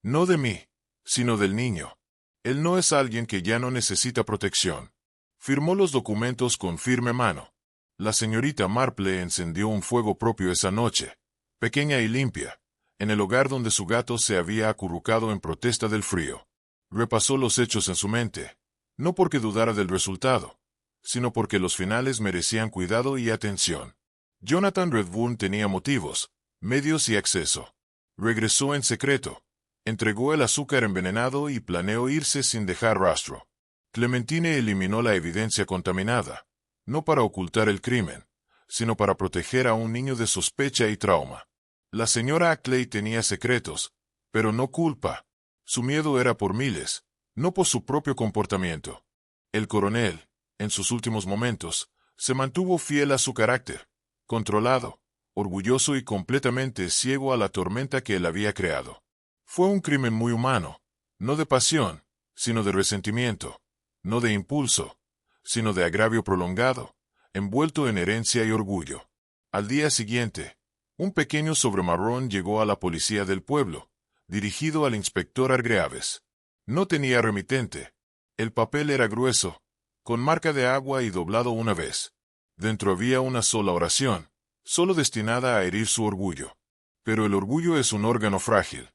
No de mí, sino del niño. Él no es alguien que ya no necesita protección. Firmó los documentos con firme mano. La señorita Marple encendió un fuego propio esa noche, pequeña y limpia, en el hogar donde su gato se había acurrucado en protesta del frío. Repasó los hechos en su mente, no porque dudara del resultado, sino porque los finales merecían cuidado y atención. Jonathan Redburn tenía motivos, medios y acceso. Regresó en secreto, entregó el azúcar envenenado y planeó irse sin dejar rastro. Clementine eliminó la evidencia contaminada, no para ocultar el crimen, sino para proteger a un niño de sospecha y trauma. La señora Ackley tenía secretos, pero no culpa. Su miedo era por Miles, no por su propio comportamiento. El coronel, en sus últimos momentos, se mantuvo fiel a su carácter, controlado, orgulloso y completamente ciego a la tormenta que él había creado. Fue un crimen muy humano, no de pasión, sino de resentimiento, no de impulso, sino de agravio prolongado, envuelto en herencia y orgullo. Al día siguiente, un pequeño sobremarrón llegó a la policía del pueblo, dirigido al inspector Hargreaves. No tenía remitente. El papel era grueso, con marca de agua y doblado una vez. Dentro había una sola oración, solo destinada a herir su orgullo. Pero el orgullo es un órgano frágil.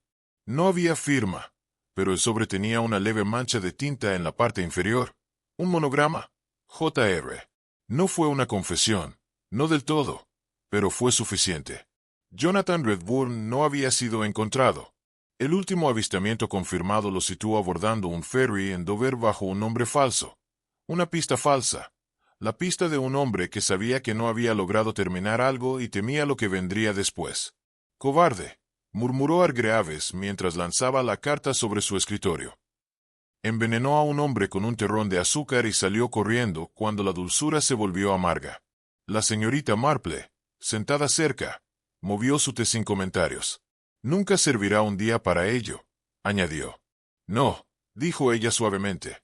No había firma, pero el sobre tenía una leve mancha de tinta en la parte inferior. Un monograma. J.R. No fue una confesión, no del todo, pero fue suficiente. Jonathan Redburn no había sido encontrado. El último avistamiento confirmado lo situó abordando un ferry en Dover bajo un nombre falso. Una pista falsa. La pista de un hombre que sabía que no había logrado terminar algo y temía lo que vendría después. Cobarde, murmuró Hargreaves mientras lanzaba la carta sobre su escritorio. Envenenó a un hombre con un terrón de azúcar y salió corriendo cuando la dulzura se volvió amarga. La señorita Marple, sentada cerca, movió su tez sin comentarios. Nunca servirá un día para ello, añadió. No, dijo ella suavemente.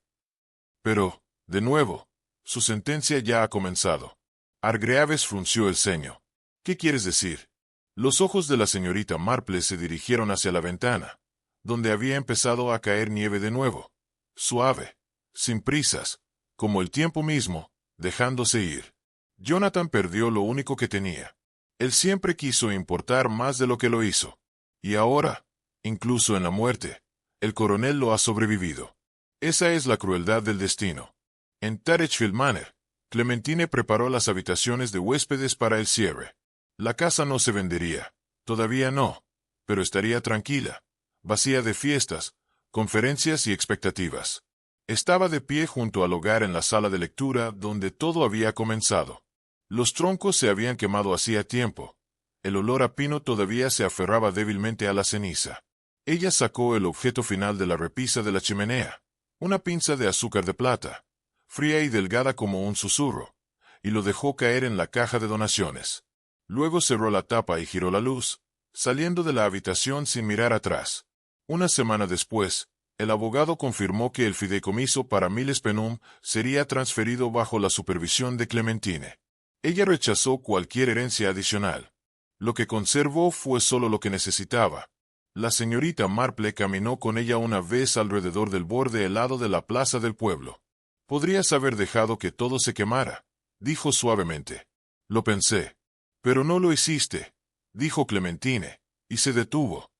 Pero, de nuevo, su sentencia ya ha comenzado. Hargreaves frunció el ceño. ¿Qué quieres decir? Los ojos de la señorita Marple se dirigieron hacia la ventana, donde había empezado a caer nieve de nuevo. Suave, sin prisas, como el tiempo mismo, dejándose ir. Jonathan perdió lo único que tenía. Él siempre quiso importar más de lo que lo hizo. Y ahora, incluso en la muerte, el coronel lo ha sobrevivido. Esa es la crueldad del destino. En Touchfield Manor, Clementine preparó las habitaciones de huéspedes para el cierre. La casa no se vendería, todavía no, pero estaría tranquila, vacía de fiestas, conferencias y expectativas. Estaba de pie junto al hogar en la sala de lectura donde todo había comenzado. Los troncos se habían quemado hacía tiempo. El olor a pino todavía se aferraba débilmente a la ceniza. Ella sacó el objeto final de la repisa de la chimenea, una pinza de azúcar de plata, fría y delgada como un susurro, y lo dejó caer en la caja de donaciones. Luego cerró la tapa y giró la luz, saliendo de la habitación sin mirar atrás. Una semana después, el abogado confirmó que el fideicomiso para Miles Penum sería transferido bajo la supervisión de Clementine. Ella rechazó cualquier herencia adicional. Lo que conservó fue solo lo que necesitaba. La señorita Marple caminó con ella una vez alrededor del borde helado de la plaza del pueblo. Podrías haber dejado que todo se quemara, dijo suavemente. Lo pensé. Pero no lo hiciste, dijo Clementine, y se detuvo.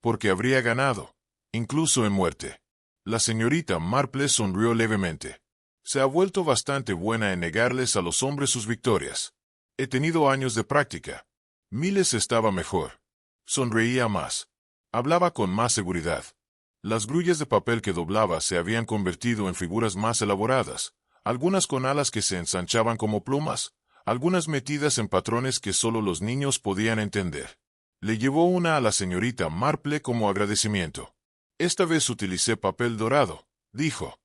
Porque habría ganado, incluso en muerte. La señorita Marple sonrió levemente. Se ha vuelto bastante buena en negarles a los hombres sus victorias. He tenido años de práctica. Miles estaba mejor. Sonreía más. Hablaba con más seguridad. Las grullas de papel que doblaba se habían convertido en figuras más elaboradas, algunas con alas que se ensanchaban como plumas, algunas metidas en patrones que solo los niños podían entender. Le llevó una a la señorita Marple como agradecimiento. Esta vez utilicé papel dorado, dijo.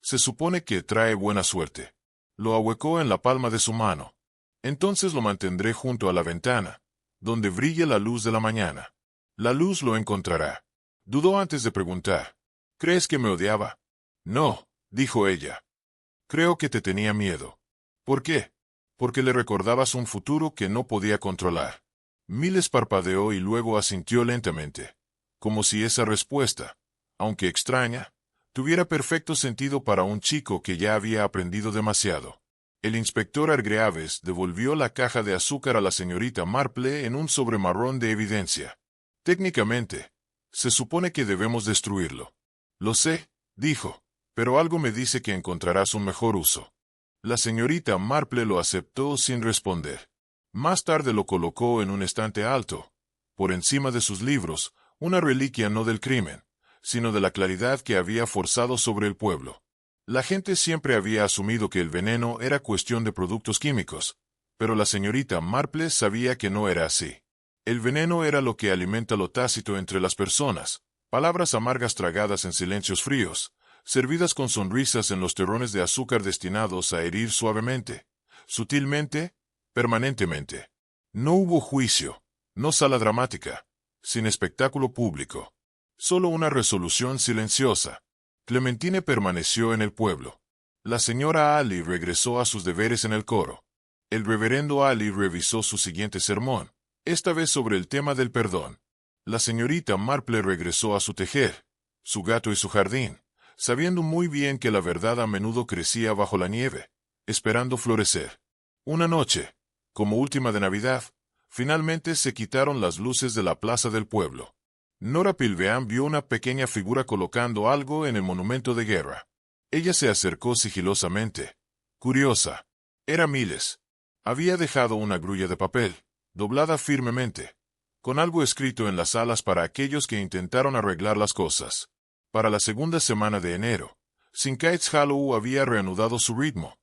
Se supone que trae buena suerte. Lo ahuecó en la palma de su mano. Entonces lo mantendré junto a la ventana, donde brille la luz de la mañana. La luz lo encontrará. Dudó antes de preguntar. ¿Crees que me odiaba? No, dijo ella. Creo que te tenía miedo. ¿Por qué? Porque le recordabas un futuro que no podía controlar. Miles parpadeó y luego asintió lentamente, como si esa respuesta, aunque extraña, tuviera perfecto sentido para un chico que ya había aprendido demasiado. El inspector Hargreaves devolvió la caja de azúcar a la señorita Marple en un sobre marrón de evidencia. Técnicamente, se supone que debemos destruirlo. Lo sé, dijo, pero algo me dice que encontrarás un mejor uso. La señorita Marple lo aceptó sin responder. Más tarde lo colocó en un estante alto, por encima de sus libros, una reliquia no del crimen, sino de la claridad que había forzado sobre el pueblo. La gente siempre había asumido que el veneno era cuestión de productos químicos, pero la señorita Marple sabía que no era así. El veneno era lo que alimenta lo tácito entre las personas, palabras amargas tragadas en silencios fríos, servidas con sonrisas en los terrones de azúcar destinados a herir suavemente, sutilmente, permanentemente. No hubo juicio, no sala dramática, sin espectáculo público. Solo una resolución silenciosa. Clementine permaneció en el pueblo. La señora Ali regresó a sus deberes en el coro. El reverendo Ali revisó su siguiente sermón, esta vez sobre el tema del perdón. La señorita Marple regresó a su tejer, su gato y su jardín, sabiendo muy bien que la verdad a menudo crecía bajo la nieve, esperando florecer. Una noche, como última de Navidad, finalmente se quitaron las luces de la plaza del pueblo. Nora Pilbeam vio una pequeña figura colocando algo en el monumento de guerra. Ella se acercó sigilosamente. Curiosa. Era Miles. Había dejado una grulla de papel, doblada firmemente, con algo escrito en las alas para aquellos que intentaron arreglar las cosas. Para la segunda semana de enero, St. Kitts Hollow había reanudado su ritmo.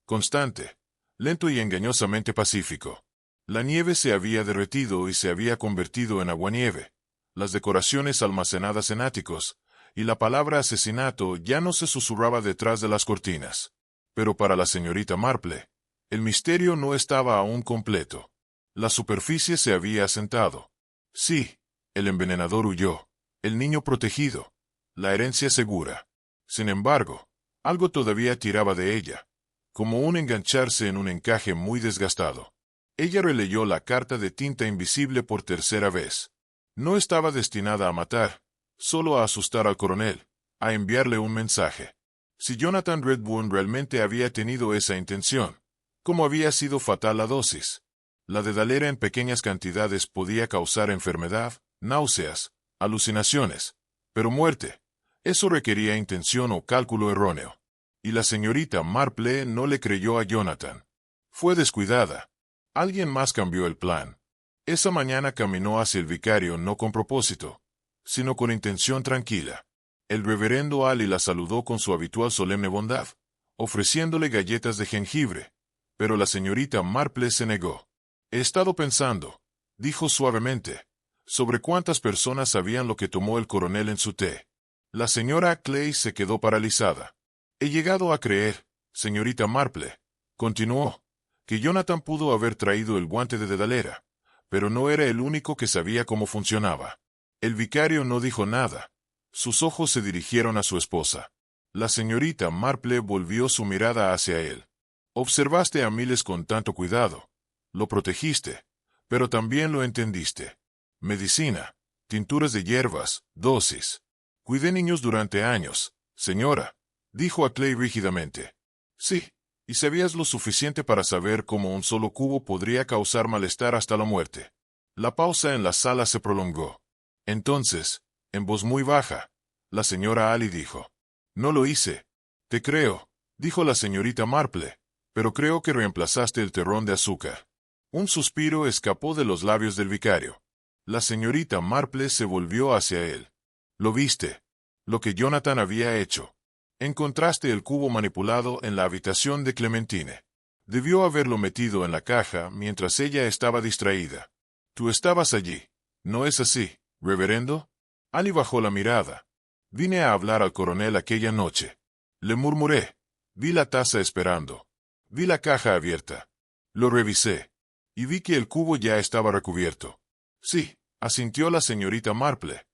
Constante, lento y engañosamente pacífico. La nieve se había derretido y se había convertido en aguanieve. Las decoraciones almacenadas en áticos, y la palabra asesinato ya no se susurraba detrás de las cortinas. Pero para la señorita Marple, el misterio no estaba aún completo. La superficie se había asentado. Sí, el envenenador huyó, el niño protegido, la herencia segura. Sin embargo, algo todavía tiraba de ella, como un engancharse en un encaje muy desgastado. Ella releyó la carta de tinta invisible por tercera vez. No estaba destinada a matar, solo a asustar al coronel, a enviarle un mensaje. Si Jonathan Redburn realmente había tenido esa intención, ¿cómo había sido fatal la dosis? La dedalera en pequeñas cantidades podía causar enfermedad, náuseas, alucinaciones, pero muerte. Eso requería intención o cálculo erróneo. Y la señorita Marple no le creyó a Jonathan. Fue descuidada. Alguien más cambió el plan. Esa mañana caminó hacia el vicario no con propósito, sino con intención tranquila. El reverendo Ali la saludó con su habitual solemne bondad, ofreciéndole galletas de jengibre, pero la señorita Marple se negó. He estado pensando, dijo suavemente, sobre cuántas personas sabían lo que tomó el coronel en su té. La señora Clay se quedó paralizada. He llegado a creer, señorita Marple, continuó, que Jonathan pudo haber traído el guante de dedalera, pero no era el único que sabía cómo funcionaba. El vicario no dijo nada. Sus ojos se dirigieron a su esposa. La señorita Marple volvió su mirada hacia él. Observaste a Miles con tanto cuidado. Lo protegiste, pero también lo entendiste. Medicina, tinturas de hierbas, dosis. Cuidé niños durante años, señora, dijo a Clay rígidamente. Sí, y sabías lo suficiente para saber cómo un solo cubo podría causar malestar hasta la muerte. La pausa en la sala se prolongó. Entonces, en voz muy baja, la señora Ali dijo. No lo hice. Te creo, dijo la señorita Marple, pero creo que reemplazaste el terrón de azúcar. Un suspiro escapó de los labios del vicario. La señorita Marple se volvió hacia él. ¿Lo viste? lo que Jonathan había hecho. Encontraste el cubo manipulado en la habitación de Clementine. Debió haberlo metido en la caja mientras ella estaba distraída. Tú estabas allí, ¿no es así, reverendo? Ali bajó la mirada. Vine a hablar al coronel aquella noche. Le murmuré. Vi la taza esperando. Vi la caja abierta. Lo revisé. Y vi que el cubo ya estaba recubierto. Sí, asintió la señorita Marple.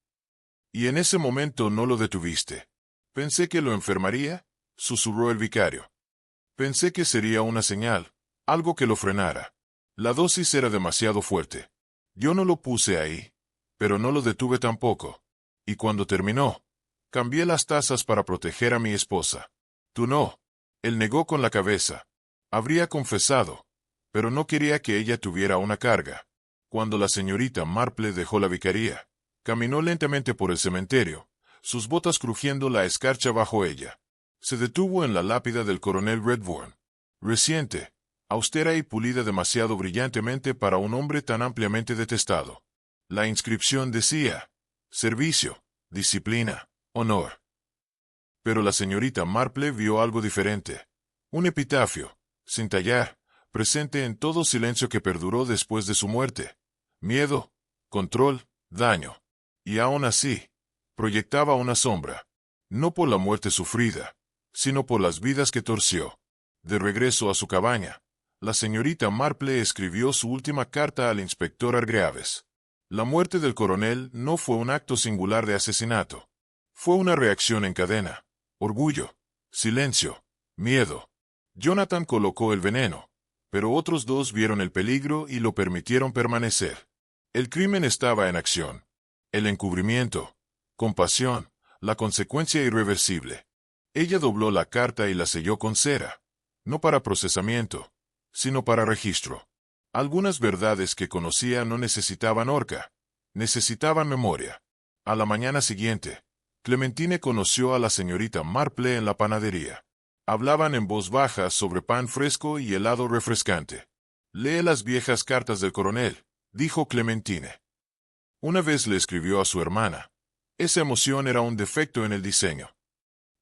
Y en ese momento no lo detuviste. Pensé que lo enfermaría, susurró el vicario. Pensé que sería una señal, algo que lo frenara. La dosis era demasiado fuerte. Yo no lo puse ahí, pero no lo detuve tampoco. Y cuando terminó, cambié las tazas para proteger a mi esposa. Tú no. Él negó con la cabeza. Habría confesado, pero no quería que ella tuviera una carga. Cuando la señorita Marple dejó la vicaría, caminó lentamente por el cementerio, sus botas crujiendo la escarcha bajo ella. Se detuvo en la lápida del coronel Redbourne. Reciente, austera y pulida demasiado brillantemente para un hombre tan ampliamente detestado. La inscripción decía: servicio, disciplina, honor. Pero la señorita Marple vio algo diferente. Un epitafio, sin tallar, presente en todo silencio que perduró después de su muerte. Miedo, control, daño. Y aún así, proyectaba una sombra. No por la muerte sufrida, sino por las vidas que torció. De regreso a su cabaña, la señorita Marple escribió su última carta al inspector Hargreaves. La muerte del coronel no fue un acto singular de asesinato. Fue una reacción en cadena. Orgullo, silencio, miedo. Jonathan colocó el veneno, pero otros dos vieron el peligro y lo permitieron permanecer. El crimen estaba en acción. El encubrimiento, compasión, la consecuencia irreversible. Ella dobló la carta y la selló con cera, no para procesamiento, sino para registro. Algunas verdades que conocía no necesitaban horca, necesitaban memoria. A la mañana siguiente, Clementine conoció a la señorita Marple en la panadería. Hablaban en voz baja sobre pan fresco y helado refrescante. Lee las viejas cartas del coronel, dijo Clementine. Una vez le escribió a su hermana. Esa emoción era un defecto en el diseño.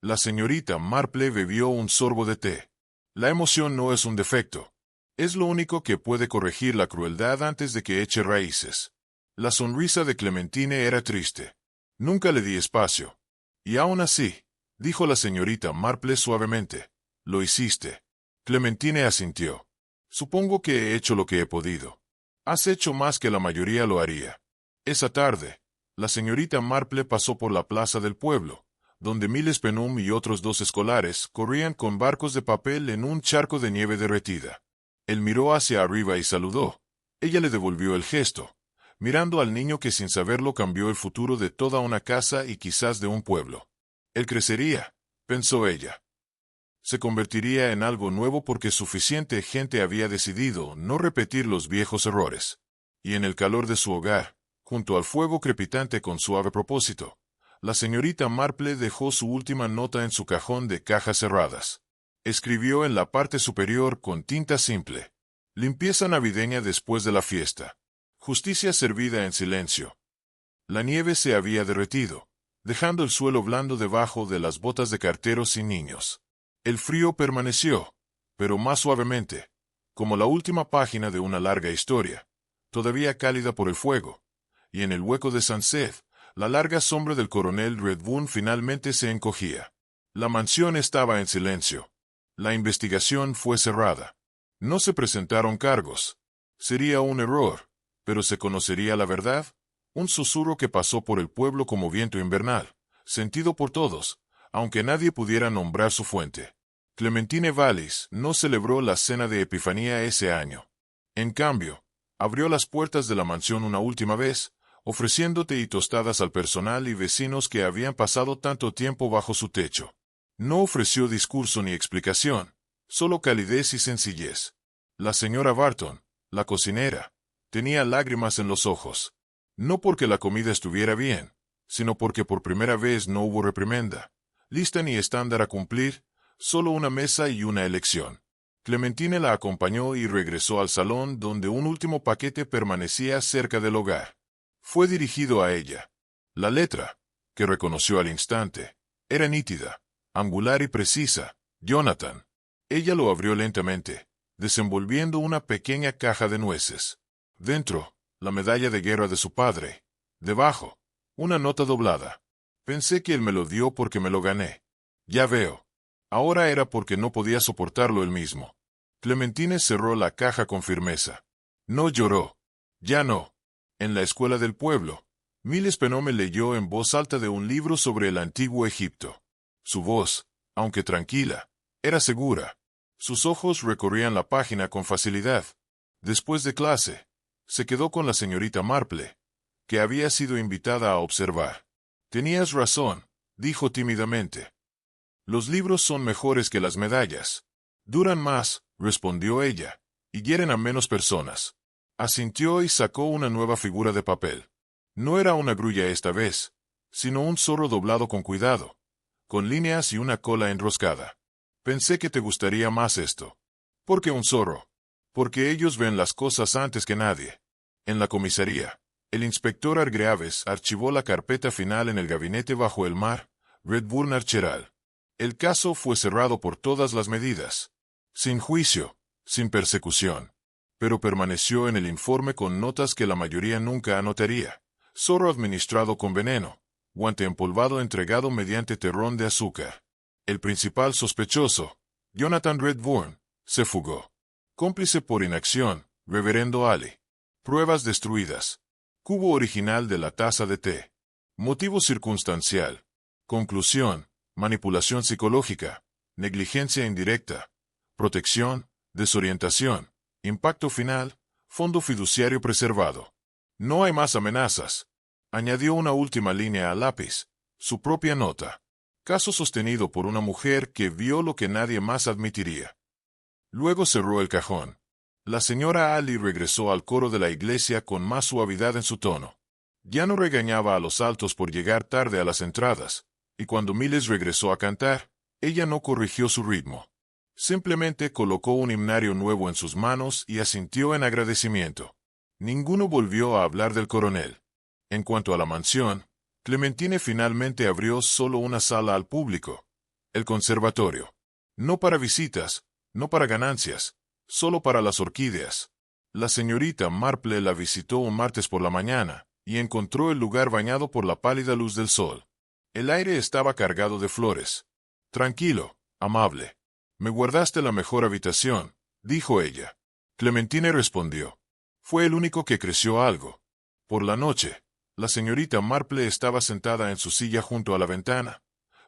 La señorita Marple bebió un sorbo de té. La emoción no es un defecto. Es lo único que puede corregir la crueldad antes de que eche raíces. La sonrisa de Clementine era triste. Nunca le di espacio. Y aún así, dijo la señorita Marple suavemente, lo hiciste. Clementine asintió. Supongo que he hecho lo que he podido. Has hecho más que la mayoría lo haría. Esa tarde, la señorita Marple pasó por la plaza del pueblo, donde Miles Penum y otros dos escolares corrían con barcos de papel en un charco de nieve derretida. Él miró hacia arriba y saludó. Ella le devolvió el gesto, mirando al niño que sin saberlo cambió el futuro de toda una casa y quizás de un pueblo. Él crecería, pensó ella. Se convertiría en algo nuevo porque suficiente gente había decidido no repetir los viejos errores. Y en el calor de su hogar, junto al fuego crepitante con suave propósito, la señorita Marple dejó su última nota en su cajón de cajas cerradas. Escribió en la parte superior con tinta simple: limpieza navideña después de la fiesta. Justicia servida en silencio. La nieve se había derretido, dejando el suelo blando debajo de las botas de carteros y niños. El frío permaneció, pero más suavemente, como la última página de una larga historia, todavía cálida por el fuego, y en el hueco de Sunset, la larga sombra del coronel Redbourne finalmente se encogía. La mansión estaba en silencio. La investigación fue cerrada. No se presentaron cargos. Sería un error, pero se conocería la verdad. Un susurro que pasó por el pueblo como viento invernal, sentido por todos, aunque nadie pudiera nombrar su fuente. Clementine Vallis no celebró la cena de Epifanía ese año. En cambio, abrió las puertas de la mansión una última vez, ofreciendo té y tostadas al personal y vecinos que habían pasado tanto tiempo bajo su techo. No ofreció discurso ni explicación, solo calidez y sencillez. La señora Barton, la cocinera, tenía lágrimas en los ojos. No porque la comida estuviera bien, sino porque por primera vez no hubo reprimenda, lista ni estándar a cumplir, solo una mesa y una elección. Clementine la acompañó y regresó al salón donde un último paquete permanecía cerca del hogar. Fue dirigido a ella. La letra, que reconoció al instante. Era nítida, angular y precisa. Jonathan. Ella lo abrió lentamente, desenvolviendo una pequeña caja de nueces. Dentro, la medalla de guerra de su padre. Debajo, una nota doblada. Pensé que él me lo dio porque me lo gané. Ya veo. Ahora era porque no podía soportarlo él mismo. Clementine cerró la caja con firmeza. No lloró. Ya no. En la escuela del pueblo, Miles Penome leyó en voz alta de un libro sobre el antiguo Egipto. Su voz, aunque tranquila, era segura. Sus ojos recorrían la página con facilidad. Después de clase, se quedó con la señorita Marple, que había sido invitada a observar. Tenías razón, dijo tímidamente. Los libros son mejores que las medallas. Duran más, respondió ella, y hieren a menos personas. Asintió y sacó una nueva figura de papel. No era una grulla esta vez, sino un zorro doblado con cuidado, con líneas y una cola enroscada. Pensé que te gustaría más esto. ¿Por qué un zorro? Porque ellos ven las cosas antes que nadie. En la comisaría, el inspector Hargreaves archivó la carpeta final en el gabinete bajo el mar, Redburn Archeral. El caso fue cerrado por todas las medidas. Sin juicio, sin persecución. Pero permaneció en el informe con notas que la mayoría nunca anotaría. Zorro administrado con veneno. Guante empolvado entregado mediante terrón de azúcar. El principal sospechoso, Jonathan Redburn, se fugó. Cómplice por inacción, Reverendo Ali. Pruebas destruidas. Cubo original de la taza de té. Motivo circunstancial. Conclusión, manipulación psicológica, negligencia indirecta, protección, desorientación, impacto final, fondo fiduciario preservado. No hay más amenazas. Añadió una última línea a lápiz, su propia nota. Caso sostenido por una mujer que vio lo que nadie más admitiría. Luego cerró el cajón. La señora Ali regresó al coro de la iglesia con más suavidad en su tono. Ya no regañaba a los altos por llegar tarde a las entradas, y cuando Miles regresó a cantar, ella no corrigió su ritmo. Simplemente colocó un himnario nuevo en sus manos y asintió en agradecimiento. Ninguno volvió a hablar del coronel. En cuanto a la mansión, Clementine finalmente abrió solo una sala al público, el conservatorio. No para visitas, no para ganancias, solo para las orquídeas. La señorita Marple la visitó un martes por la mañana, y encontró el lugar bañado por la pálida luz del sol. El aire estaba cargado de flores. Tranquilo, amable. Me guardaste la mejor habitación, dijo ella. Clementine respondió. Fue el único que creció algo. Por la noche, la señorita Marple estaba sentada en su silla junto a la ventana,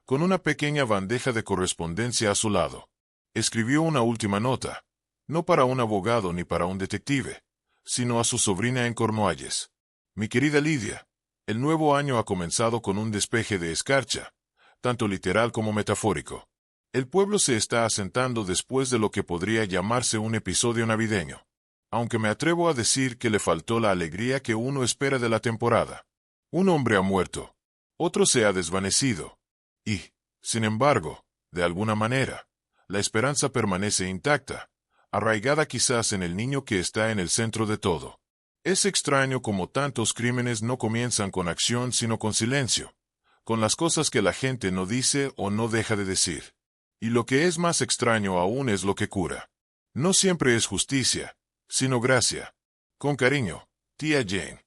con una pequeña bandeja de correspondencia a su lado. Escribió una última nota, no para un abogado ni para un detective, sino a su sobrina en Cornualles. Mi querida Lidia, el nuevo año ha comenzado con un despeje de escarcha, tanto literal como metafórico. El pueblo se está asentando después de lo que podría llamarse un episodio navideño. Aunque me atrevo a decir que le faltó la alegría que uno espera de la temporada. Un hombre ha muerto. Otro se ha desvanecido. Y, sin embargo, de alguna manera, la esperanza permanece intacta, arraigada quizás en el niño que está en el centro de todo. Es extraño como tantos crímenes no comienzan con acción sino con silencio, con las cosas que la gente no dice o no deja de decir. Y lo que es más extraño aún es lo que cura. No siempre es justicia, sino gracia. Con cariño, tía Jane.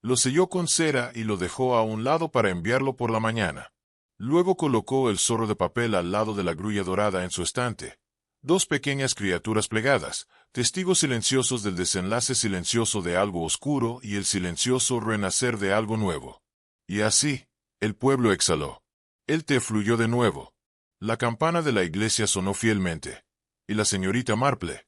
Lo selló con cera y lo dejó a un lado para enviarlo por la mañana. Luego colocó el zorro de papel al lado de la grulla dorada en su estante. Dos pequeñas criaturas plegadas, testigos silenciosos del desenlace silencioso de algo oscuro y el silencioso renacer de algo nuevo. Y así, el pueblo exhaló. El té fluyó de nuevo. La campana de la iglesia sonó fielmente. Y la señorita Marple,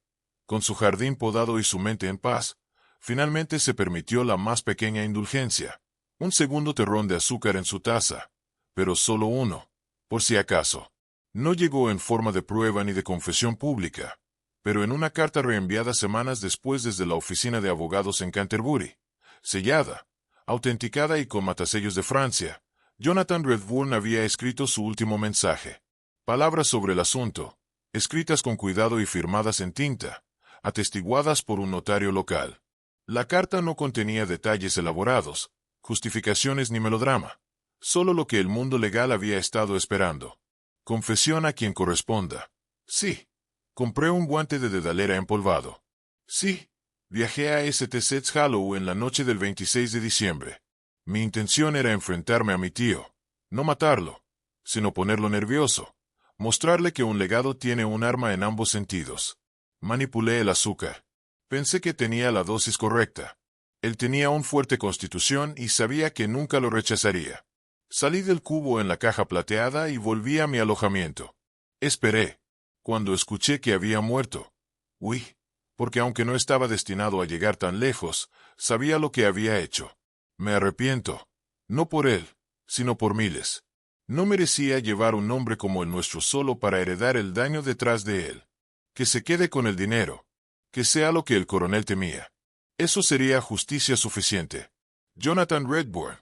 con su jardín podado y su mente en paz, finalmente se permitió la más pequeña indulgencia. Un segundo terrón de azúcar en su taza. Pero solo uno, por si acaso. No llegó en forma de prueba ni de confesión pública, pero en una carta reenviada semanas después desde la oficina de abogados en Canterbury, sellada, autenticada y con matasellos de Francia, Jonathan Redburn había escrito su último mensaje. Palabras sobre el asunto, escritas con cuidado y firmadas en tinta, atestiguadas por un notario local. La carta no contenía detalles elaborados, justificaciones ni melodrama. Solo lo que el mundo legal había estado esperando. Confesión a quien corresponda. Sí. Compré un guante de dedalera empolvado. Sí. Viajé a St. Set's Hollow en la noche del 26 de diciembre. Mi intención era enfrentarme a mi tío. No matarlo, sino ponerlo nervioso. Mostrarle que un legado tiene un arma en ambos sentidos. Manipulé el azúcar. Pensé que tenía la dosis correcta. Él tenía una fuerte constitución y sabía que nunca lo rechazaría. Salí del cubo en la caja plateada y volví a mi alojamiento. Esperé. Cuando escuché que había muerto. Huí, porque aunque no estaba destinado a llegar tan lejos, sabía lo que había hecho. Me arrepiento. No por él, sino por miles. No merecía llevar un nombre como el nuestro solo para heredar el daño detrás de él. Que se quede con el dinero. Que sea lo que el coronel temía. Eso sería justicia suficiente. Jonathan Redbourne.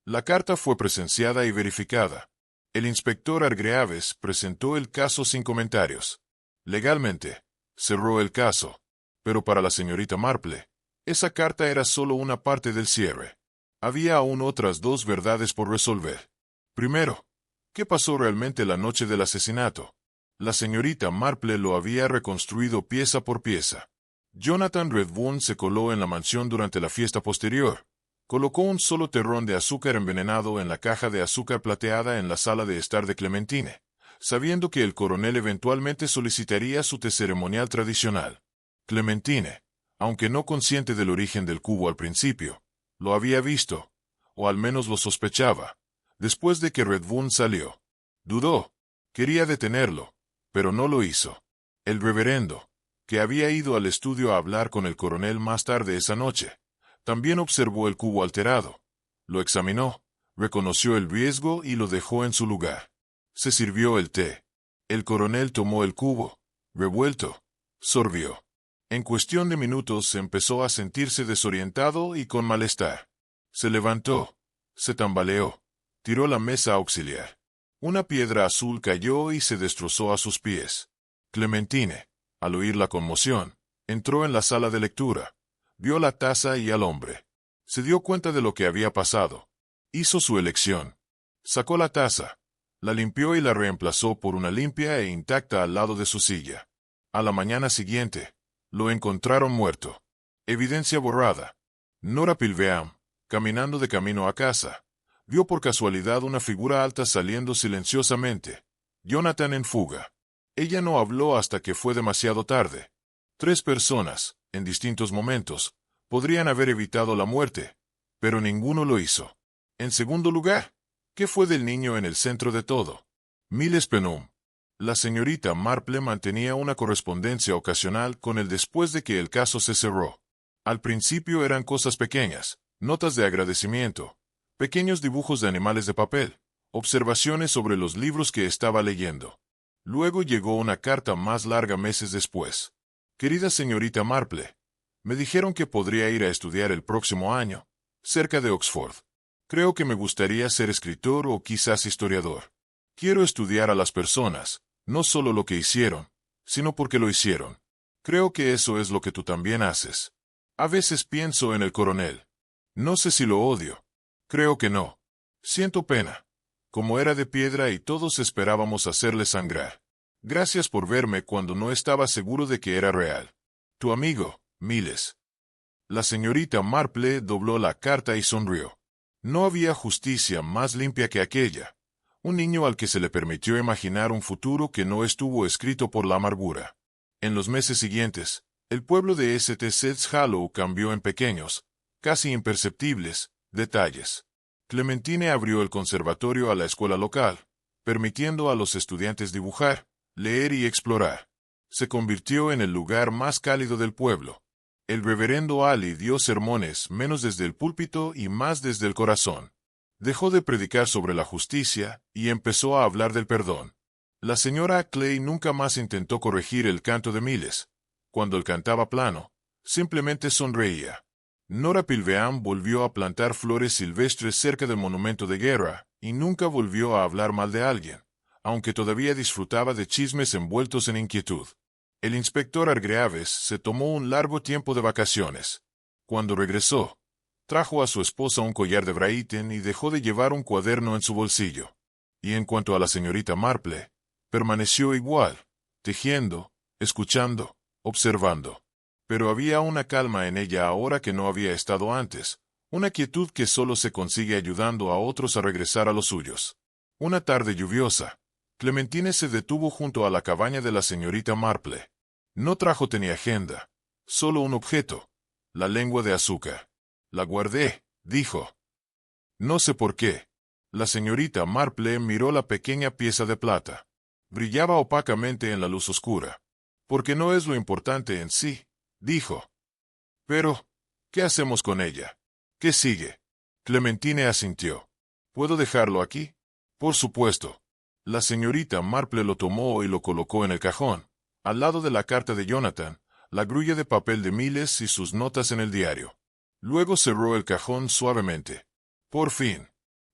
La carta fue presenciada y verificada. El inspector Hargreaves presentó el caso sin comentarios. Legalmente, cerró el caso. Pero para la señorita Marple, esa carta era solo una parte del cierre. Había aún otras dos verdades por resolver. Primero, ¿qué pasó realmente la noche del asesinato? La señorita Marple lo había reconstruido pieza por pieza. Jonathan Redbourne se coló en la mansión durante la fiesta posterior. Colocó un solo terrón de azúcar envenenado en la caja de azúcar plateada en la sala de estar de Clementine, sabiendo que el coronel eventualmente solicitaría su té ceremonial tradicional. Clementine, aunque no consciente del origen del cubo al principio, lo había visto, o al menos lo sospechaba, después de que Redbourne salió. Dudó, quería detenerlo, pero no lo hizo. El reverendo, que había ido al estudio a hablar con el coronel más tarde esa noche, también observó el cubo alterado. Lo examinó, reconoció el riesgo y lo dejó en su lugar. Se sirvió el té. El coronel tomó el cubo, revuelto, sorbió. En cuestión de minutos empezó a sentirse desorientado y con malestar. Se levantó, se tambaleó, tiró la mesa auxiliar. Una piedra azul cayó y se destrozó a sus pies. Clementine, al oír la conmoción, entró en la sala de lectura. Vio la taza y al hombre. Se dio cuenta de lo que había pasado. Hizo su elección. Sacó la taza. La limpió y la reemplazó por una limpia e intacta al lado de su silla. A la mañana siguiente, lo encontraron muerto. Evidencia borrada. Nora Pilbeam, caminando de camino a casa, vio por casualidad una figura alta saliendo silenciosamente. Jonathan en fuga. Ella no habló hasta que fue demasiado tarde. 3 personas, en distintos momentos, podrían haber evitado la muerte, pero ninguno lo hizo. En segundo lugar, ¿qué fue del niño en el centro de todo? Miles Penum. La señorita Marple mantenía una correspondencia ocasional con él después de que el caso se cerró. Al principio eran cosas pequeñas, notas de agradecimiento, pequeños dibujos de animales de papel, observaciones sobre los libros que estaba leyendo. Luego llegó una carta más larga meses después. Querida señorita Marple, me dijeron que podría ir a estudiar el próximo año, cerca de Oxford. Creo que me gustaría ser escritor o quizás historiador. Quiero estudiar a las personas, no solo lo que hicieron, sino porque lo hicieron. Creo que eso es lo que tú también haces. A veces pienso en el coronel. No sé si lo odio. Creo que no. Siento pena. Como era de piedra y todos esperábamos hacerle sangrar. Gracias por verme cuando no estaba seguro de que era real. Tu amigo, Miles. La señorita Marple dobló la carta y sonrió. No había justicia más limpia que aquella. Un niño al que se le permitió imaginar un futuro que no estuvo escrito por la amargura. En los meses siguientes, el pueblo de St. Set's Hollow cambió en pequeños, casi imperceptibles, detalles. Clementine abrió el conservatorio a la escuela local, permitiendo a los estudiantes dibujar, leer y explorar. Se convirtió en el lugar más cálido del pueblo. El reverendo Ali dio sermones menos desde el púlpito y más desde el corazón. Dejó de predicar sobre la justicia y empezó a hablar del perdón. La señora Clay nunca más intentó corregir el canto de Miles. Cuando él cantaba plano, simplemente sonreía. Nora Pilbeam volvió a plantar flores silvestres cerca del monumento de guerra y nunca volvió a hablar mal de alguien, aunque todavía disfrutaba de chismes envueltos en inquietud. El inspector Hargreaves se tomó un largo tiempo de vacaciones. Cuando regresó, Trajo a su esposa un collar de Braiten y dejó de llevar un cuaderno en su bolsillo. Y en cuanto a la señorita Marple, permaneció igual, tejiendo, escuchando, observando. Pero había una calma en ella ahora que no había estado antes, una quietud que solo se consigue ayudando a otros a regresar a los suyos. Una tarde lluviosa, Clementine se detuvo junto a la cabaña de la señorita Marple. No trajo ni agenda, solo un objeto, la lengua de azúcar. La guardé, dijo. No sé por qué. La señorita Marple miró la pequeña pieza de plata. Brillaba opacamente en la luz oscura. Porque no es lo importante en sí, dijo. Pero, ¿qué hacemos con ella? ¿Qué sigue? Clementine asintió. ¿Puedo dejarlo aquí? Por supuesto. La señorita Marple lo tomó y lo colocó en el cajón, al lado de la carta de Jonathan, la grulla de papel de Miles y sus notas en el diario. Luego cerró el cajón suavemente. Por fin.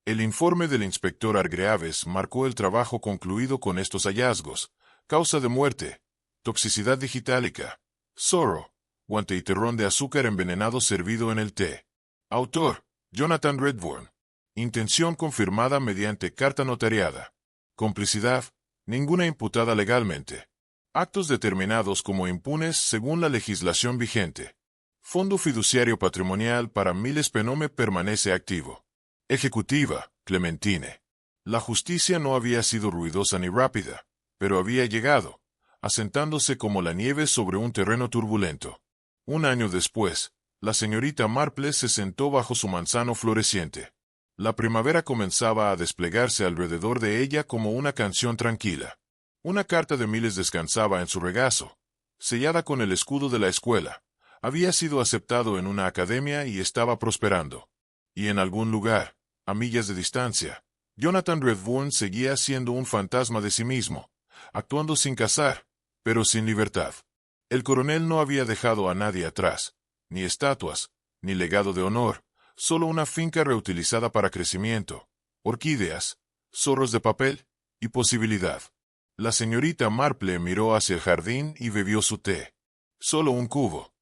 El informe del inspector Hargreaves marcó el trabajo concluido con estos hallazgos. Causa de muerte, toxicidad digitálica, zorro, guante y terrón de azúcar envenenado servido en el té. Autor, Jonathan Redbourne. Intención confirmada mediante carta notariada. Complicidad, ninguna imputada legalmente. Actos determinados como impunes según la legislación vigente. Fondo fiduciario patrimonial para Miles Penome permanece activo. Ejecutiva, Clementine. La justicia no había sido ruidosa ni rápida, pero había llegado, asentándose como la nieve sobre un terreno turbulento. Un año después, la señorita Marple se sentó bajo su manzano floreciente. La primavera comenzaba a desplegarse alrededor de ella como una canción tranquila. Una carta de Miles descansaba en su regazo, sellada con el escudo de la escuela. Había sido aceptado en una academia y estaba prosperando. Y en algún lugar, a millas de distancia, Jonathan Redbourne seguía siendo un fantasma de sí mismo, actuando sin cazar, pero sin libertad. El coronel no había dejado a nadie atrás, ni estatuas, ni legado de honor, solo una finca reutilizada para crecimiento, orquídeas, zorros de papel y posibilidad. La señorita Marple miró hacia el jardín y bebió su té. Solo un cubo.